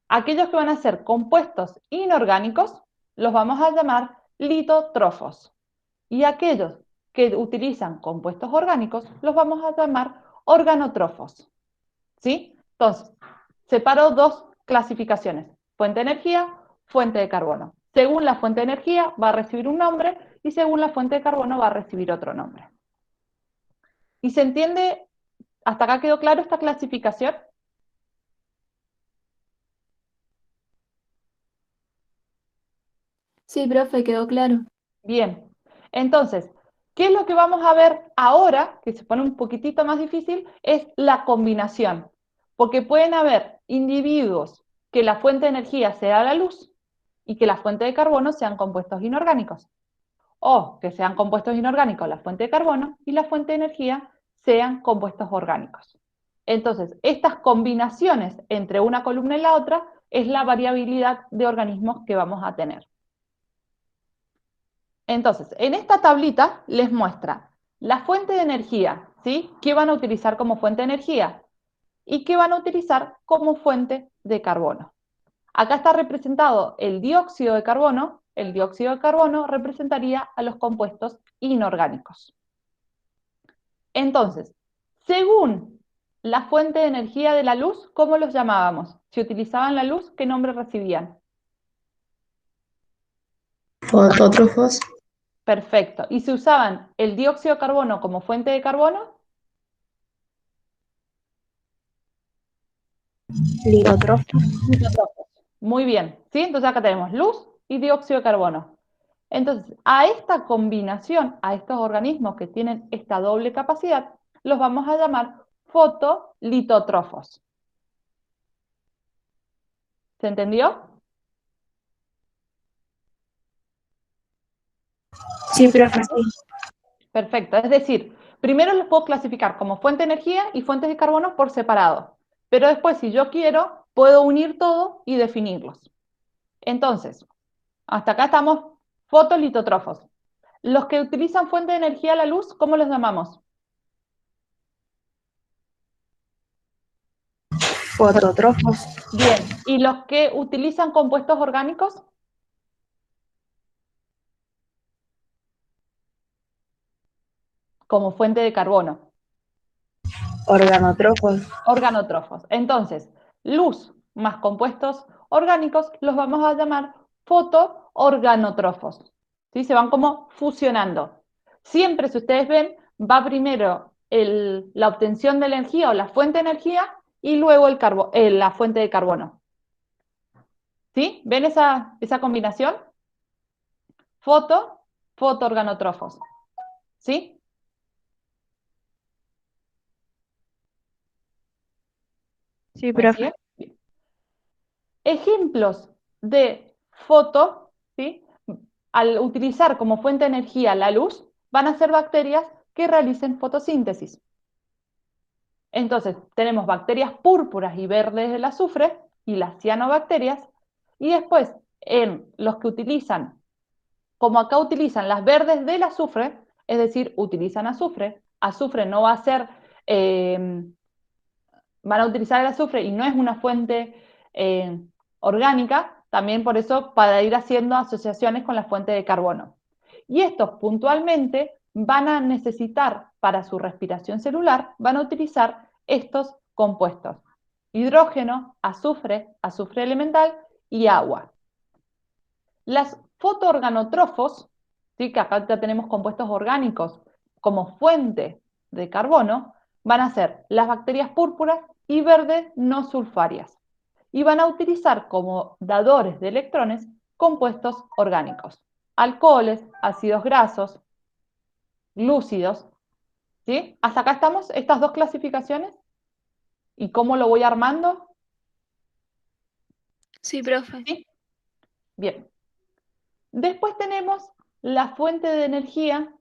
[SPEAKER 7] Aquellos que van a ser compuestos inorgánicos los vamos a llamar litótrofos. Y aquellos que utilizan compuestos orgánicos los vamos a llamar organotrófos. ¿Sí? Entonces, separo dos clasificaciones: fuente de energía, fuente de carbono. Según la fuente de energía va a recibir un nombre y según la fuente de carbono va a recibir otro nombre. ¿Y se entiende? ¿Hasta acá quedó claro esta clasificación?
[SPEAKER 3] Sí, profe, quedó claro.
[SPEAKER 7] Bien. Entonces, ¿qué es lo que vamos a ver ahora, que se pone un poquitito más difícil? Es la combinación. Porque pueden haber individuos que la fuente de energía sea la luz y que la fuente de carbono sean compuestos inorgánicos. O que sean compuestos inorgánicos la fuente de carbono y la fuente de energía sean compuestos orgánicos. Entonces, estas combinaciones entre una columna y la otra es la variabilidad de organismos que vamos a tener. Entonces, en esta tablita les muestra la fuente de energía, ¿sí? ¿Qué van a utilizar como fuente de energía? ¿Y qué van a utilizar como fuente de carbono? Acá está representado el dióxido de carbono. El dióxido de carbono representaría a los compuestos inorgánicos. Entonces, según la fuente de energía de la luz, ¿cómo los llamábamos? Si utilizaban la luz, ¿qué nombre recibían?
[SPEAKER 6] Fotótrofos.
[SPEAKER 7] Perfecto. ¿Y si usaban el dióxido de carbono como fuente de carbono?
[SPEAKER 4] Litótrofos.
[SPEAKER 7] Litótrofos. Muy bien, ¿sí? Entonces acá tenemos luz y dióxido de carbono. Entonces, a esta combinación, a estos organismos que tienen esta doble capacidad, los vamos a llamar fotolitótrofos. ¿Se entendió?
[SPEAKER 4] Sí, profe, sí.
[SPEAKER 7] Perfecto. Es decir, primero los puedo clasificar como fuente de energía y fuentes de carbono por separado. Pero después, si yo quiero, puedo unir todo y definirlos. Entonces, hasta acá estamos fotolitótrofos. Los que utilizan fuente de energía a la luz, ¿cómo los llamamos?
[SPEAKER 4] Fotótrofos.
[SPEAKER 7] Bien. ¿Y los que utilizan compuestos orgánicos? Como fuente de carbono.
[SPEAKER 4] Organotrófos.
[SPEAKER 7] Organotrófos. Entonces, luz más compuestos orgánicos los vamos a llamar fotoorganotrófos. ¿Sí? Se van como fusionando. Siempre, si ustedes ven, va primero la obtención de la energía o la fuente de energía y luego la fuente de carbono. ¿Sí? ¿Ven esa combinación? Fotoorganotrófos. ¿Sí?
[SPEAKER 5] Sí,
[SPEAKER 7] ¿Me
[SPEAKER 5] profe.
[SPEAKER 7] siguen? Bien. Ejemplos de foto, ¿sí? Al utilizar como fuente de energía la luz, van a ser bacterias que realicen fotosíntesis. Entonces, tenemos bacterias púrpuras y verdes del azufre y las cianobacterias, y después, en los que utilizan, como acá utilizan las verdes del azufre, es decir, utilizan azufre, azufre no va a ser, van a utilizar el azufre y no es una fuente orgánica, también por eso para ir haciendo asociaciones con la fuente de carbono. Y estos puntualmente van a necesitar para su respiración celular, van a utilizar estos compuestos: hidrógeno, azufre, azufre elemental y agua. Las fotoorganotrófos, ¿sí? Que acá ya tenemos compuestos orgánicos como fuente de carbono, van a ser las bacterias púrpuras y verdes no sulfarias. Y van a utilizar como dadores de electrones compuestos orgánicos: alcoholes, ácidos grasos, glúcidos. ¿Sí? Hasta acá estamos, estas dos clasificaciones. ¿Y cómo lo voy armando?
[SPEAKER 3] Sí, profe.
[SPEAKER 7] ¿Sí? Bien. Después tenemos la fuente de energía,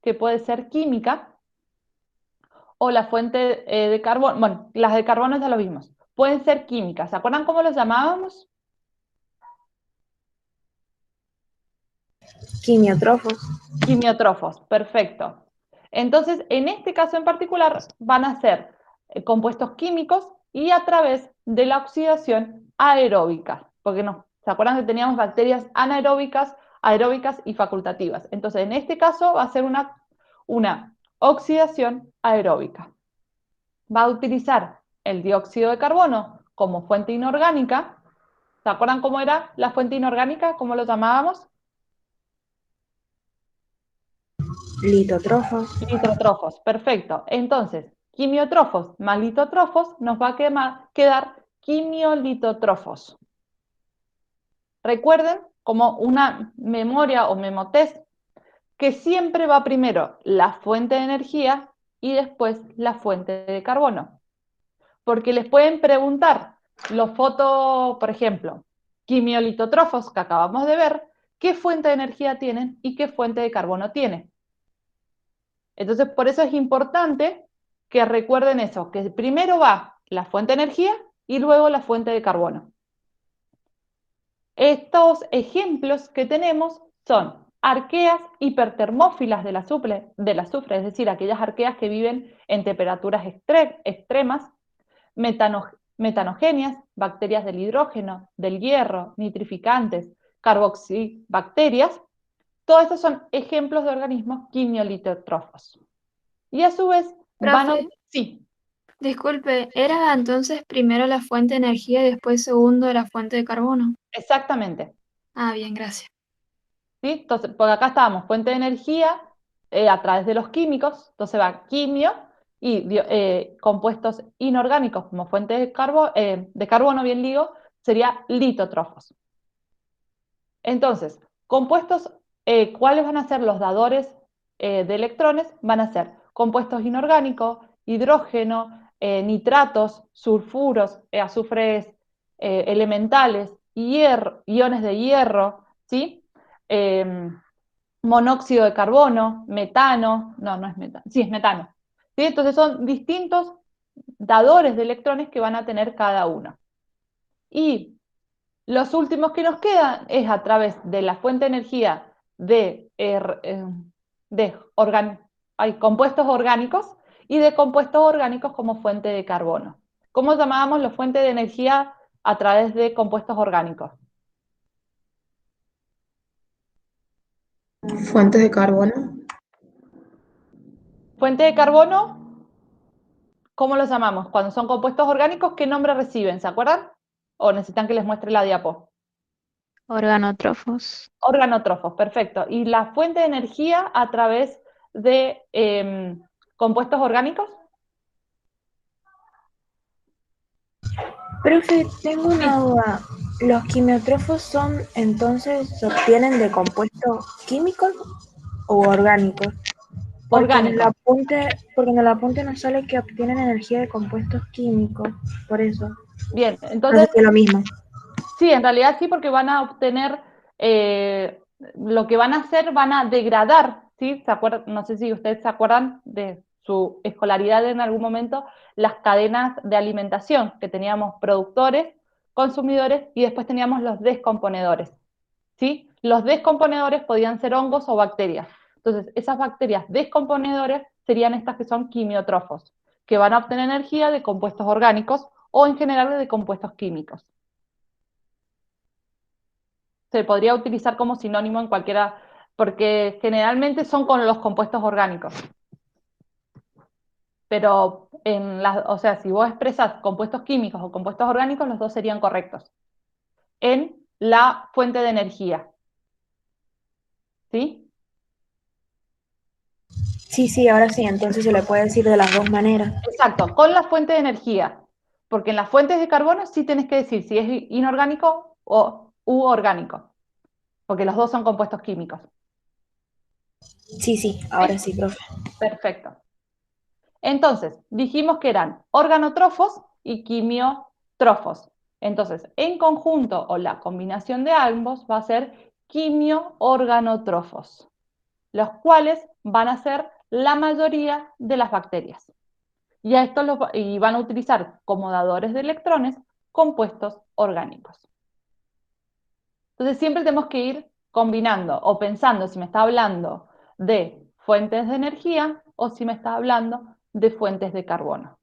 [SPEAKER 7] que puede ser química, o la fuente de carbono. Bueno, las de carbono ya lo vimos. Pueden ser químicas. ¿Se acuerdan cómo los llamábamos?
[SPEAKER 4] Quimiotrófos.
[SPEAKER 7] Quimiotrófos, perfecto. Entonces, en este caso en particular, van a ser compuestos químicos y a través de la oxidación aeróbica, porque no, ¿se acuerdan que teníamos bacterias anaeróbicas, aeróbicas y facultativas? Entonces, en este caso va a ser una oxidación aeróbica. Va a utilizar el dióxido de carbono como fuente inorgánica. ¿Se acuerdan cómo era la fuente inorgánica? ¿Cómo lo llamábamos?
[SPEAKER 4] Litótrofos.
[SPEAKER 7] Litótrofos, perfecto. Entonces, quimiótrofos más litótrofos nos va a quedar quimiolitótrofos. Recuerden, como una memoria o memotest, que siempre va primero la fuente de energía y después la fuente de carbono. Porque les pueden preguntar los por ejemplo, quimiolitótrofos que acabamos de ver, qué fuente de energía tienen y qué fuente de carbono tienen. Entonces, por eso es importante que recuerden eso, que primero va la fuente de energía y luego la fuente de carbono. Estos ejemplos que tenemos son arqueas hipertermófilas del azufre, es decir, aquellas arqueas que viven en temperaturas extremas, metanogenias, bacterias del hidrógeno, del hierro, nitrificantes, carboxibacterias. Todos estos son ejemplos de organismos quimiolitótrofos. Y a su vez van a...
[SPEAKER 3] Profe,
[SPEAKER 7] Sí,
[SPEAKER 3] disculpe, ¿era entonces primero la fuente de energía y después segundo la fuente de carbono?
[SPEAKER 7] exactamente.
[SPEAKER 3] Ah, bien, gracias.
[SPEAKER 7] ¿Sí? Entonces, por acá estábamos, fuente de energía a través de los químicos, entonces va quimio y compuestos inorgánicos como fuente de carbono, bien digo, sería litótrofos. Entonces, compuestos, ¿cuáles van a ser los dadores de electrones? Van a ser compuestos inorgánicos, hidrógeno, nitratos, sulfuros, azufres elementales, iones de hierro, ¿sí? Monóxido de carbono, metano, no es metano, sí es metano. ¿Sí? Entonces son distintos dadores de electrones que van a tener cada uno. Y los últimos que nos quedan es a través de la fuente de energía de compuestos orgánicos y de compuestos orgánicos como fuente de carbono. ¿Cómo llamábamos la fuente de energía a través de compuestos orgánicos?
[SPEAKER 6] Fuentes de carbono.
[SPEAKER 7] Fuente de carbono, ¿cómo los llamamos? Cuando son compuestos orgánicos, ¿qué nombre reciben? ¿Se acuerdan? ¿O necesitan que les muestre la diapo?
[SPEAKER 5] Organótrofos.
[SPEAKER 7] Organótrofos, perfecto. ¿Y la fuente de energía a través de compuestos orgánicos?
[SPEAKER 4] Profe, tengo una duda. ¿Los quimiótrofos son entonces se obtienen de compuestos químicos o orgánicos? Porque
[SPEAKER 7] Orgánicos.
[SPEAKER 4] porque en el apunte nos sale que obtienen energía de compuestos químicos, por eso.
[SPEAKER 7] Bien,
[SPEAKER 4] No sé
[SPEAKER 7] entonces,
[SPEAKER 4] si es lo mismo.
[SPEAKER 7] sí, en realidad sí, porque van a obtener, lo que van a hacer, van a degradar, ¿sí? ¿Se acuerdan? No sé si ustedes se acuerdan de su escolaridad en algún momento, las cadenas de alimentación, que teníamos productores, consumidores, y después teníamos los descomponedores, ¿sí? Los descomponedores podían ser hongos o bacterias. Entonces, esas bacterias descomponedores serían estas que son quimiótrofos, que van a obtener energía de compuestos orgánicos o en general de compuestos químicos. Se podría utilizar como sinónimo en cualquiera, porque generalmente son con los compuestos orgánicos. Pero, o sea, si vos expresas compuestos químicos o compuestos orgánicos, los dos serían correctos. En la fuente de energía. ¿Sí?
[SPEAKER 4] Sí, ahora sí, entonces se le puede decir de las dos maneras.
[SPEAKER 7] Exacto, con la fuente de energía. Porque en las fuentes de carbono sí tenés que decir si es inorgánico u orgánico. Porque los dos son compuestos químicos.
[SPEAKER 4] Sí, ahora sí, profe.
[SPEAKER 7] Perfecto. Entonces, dijimos que eran organotrofos y quimiotrofos. Entonces, en conjunto o la combinación de ambos va a ser quimioorganotrofos, los cuales van a ser la mayoría de las bacterias. Y a estos y van a utilizar como dadores de electrones compuestos orgánicos. Entonces, siempre tenemos que ir combinando o pensando, si me está hablando de fuentes de energía, o si me está hablando de fuentes de carbono.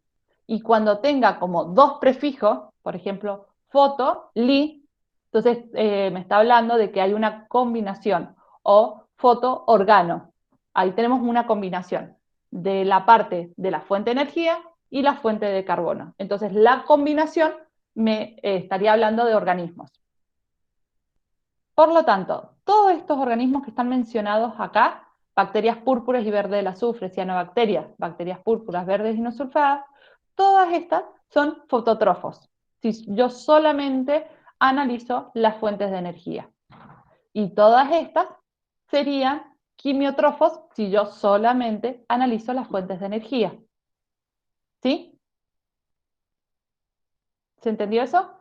[SPEAKER 7] Y cuando tenga como dos prefijos, por ejemplo, foto, li, entonces me está hablando de que hay una combinación, o foto, organo. Ahí tenemos una combinación de la parte de la fuente de energía y la fuente de carbono. Entonces la combinación me estaría hablando de organismos. Por lo tanto, todos estos organismos que están mencionados acá, bacterias púrpuras y verdes del azufre, cianobacterias, bacterias púrpuras, verdes y no sulfadas, todas estas son fotótrofos. Si yo solamente analizo las fuentes de energía. Y todas estas serían quimiotrófos si yo solamente analizo las fuentes de energía. ¿Sí? ¿Se entendió eso?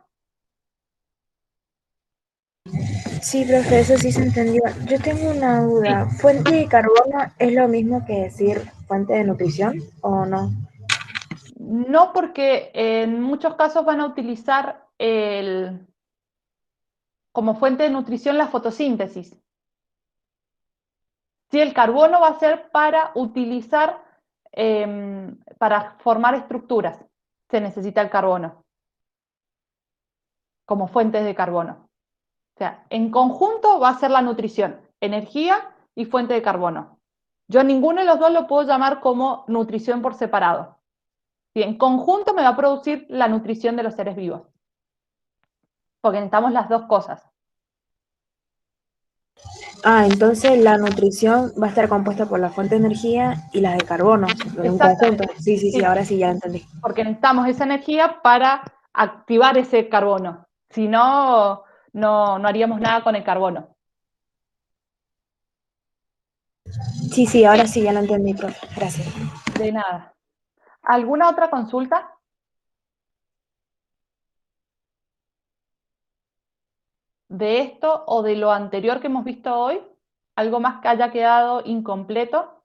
[SPEAKER 4] Sí, profe, eso sí se entendió. Yo tengo una duda. ¿Fuente de carbono es lo mismo que decir fuente de nutrición o no?
[SPEAKER 7] No, porque en muchos casos van a utilizar como fuente de nutrición la fotosíntesis. Sí, el carbono va a ser para utilizar, para formar estructuras. Se necesita el carbono como fuentes de carbono. O sea, en conjunto va a ser la nutrición, energía y fuente de carbono. Yo ninguno de los dos lo puedo llamar como nutrición por separado. ¿Sí? En conjunto me va a producir la nutrición de los seres vivos. Porque necesitamos las dos cosas.
[SPEAKER 4] Ah, entonces la nutrición va a estar compuesta por la fuente de energía y las de carbono, en un conjunto. Sí, ahora sí ya lo entendí.
[SPEAKER 7] Porque necesitamos esa energía para activar ese carbono. Si no, no haríamos nada con el carbono.
[SPEAKER 4] Sí, ahora sí ya lo entendí, profe. Gracias.
[SPEAKER 7] De nada. ¿Alguna otra consulta? ¿De esto o de lo anterior que hemos visto hoy? ¿Algo más que haya quedado incompleto?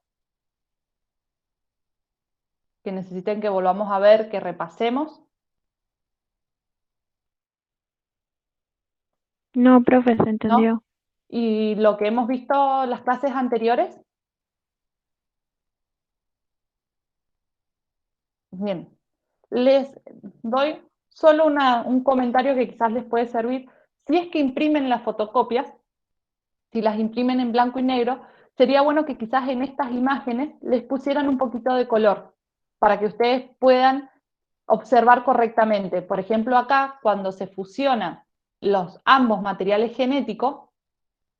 [SPEAKER 7] ¿Que necesiten que volvamos a ver, que repasemos?
[SPEAKER 5] No, profe, se entendió.
[SPEAKER 7] ¿No? ¿Y lo que hemos visto en las clases anteriores? Bien. Les doy solo un comentario que quizás les puede servir. Si es que imprimen las fotocopias, si las imprimen en blanco y negro, sería bueno que quizás en estas imágenes les pusieran un poquito de color para que ustedes puedan observar correctamente. Por ejemplo, acá, cuando se fusionan ambos materiales genéticos,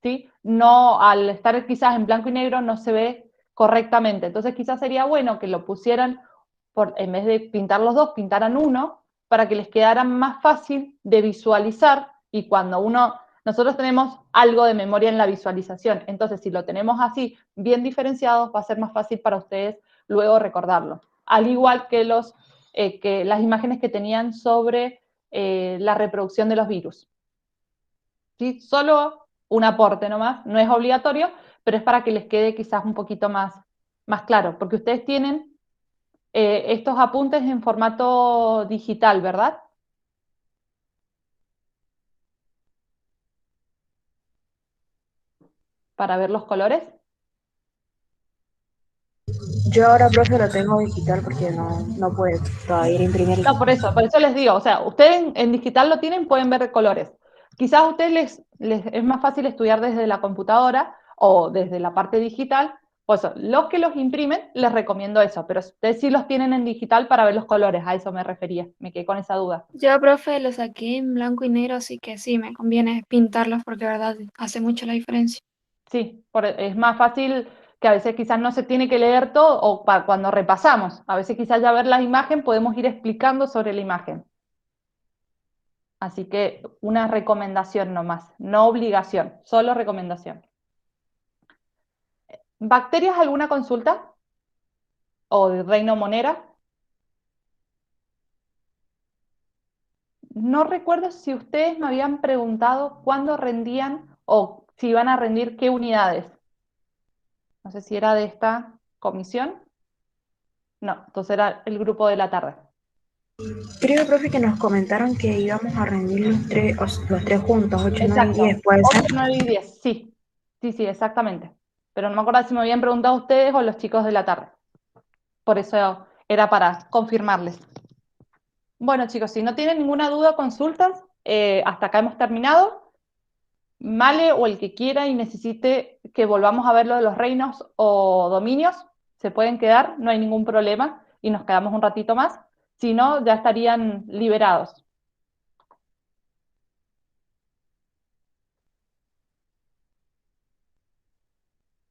[SPEAKER 7] ¿sí? No, al estar quizás en blanco y negro no se ve correctamente. Entonces quizás sería bueno que lo pusieran, en vez de pintar los dos, pintaran uno, para que les quedara más fácil de visualizar, y cuando nosotros tenemos algo de memoria en la visualización, entonces si lo tenemos así, bien diferenciados, va a ser más fácil para ustedes luego recordarlo. Al igual que las imágenes que tenían sobre la reproducción de los virus. ¿Sí? Solo un aporte nomás, no es obligatorio, pero es para que les quede quizás un poquito más claro, porque ustedes tienen estos apuntes en formato digital, ¿verdad? Para ver los colores.
[SPEAKER 4] Yo ahora, profe, lo tengo digital porque no puedo todavía imprimirlo.
[SPEAKER 7] No, por eso les digo, o sea, ustedes en digital lo tienen, pueden ver colores. Quizás a ustedes les es más fácil estudiar desde la computadora o desde la parte digital. Pues los que los imprimen, les recomiendo eso, pero ustedes sí los tienen en digital para ver los colores, a eso me refería, me quedé con esa duda.
[SPEAKER 3] Yo, profe, lo saqué en blanco y negro, así que sí, me conviene pintarlos porque de verdad hace mucho la diferencia.
[SPEAKER 7] Sí, es más fácil que a veces quizás no se tiene que leer todo, o cuando repasamos, a veces quizás ya ver la imagen podemos ir explicando sobre la imagen. Así que una recomendación nomás, no obligación, solo recomendación. ¿Bacterias alguna consulta? ¿O de reino monera? No recuerdo si ustedes me habían preguntado cuándo rendían o si iban a rendir qué unidades. No sé si era de esta comisión. No, entonces era el grupo de la tarde.
[SPEAKER 4] Creo, profe, que nos comentaron que íbamos a rendir los tres juntos, 8, 9 y 10, ¿puede ser?
[SPEAKER 7] 8, 9 y 10, sí, exactamente. Pero no me acuerdo si me habían preguntado ustedes o los chicos de la tarde. Por eso era para confirmarles. Bueno, chicos, si no tienen ninguna duda o consultas, hasta acá hemos terminado. Male o el que quiera y necesite que volvamos a ver lo de los reinos o dominios, se pueden quedar, no hay ningún problema, y nos quedamos un ratito más. Si no, ya estarían liberados.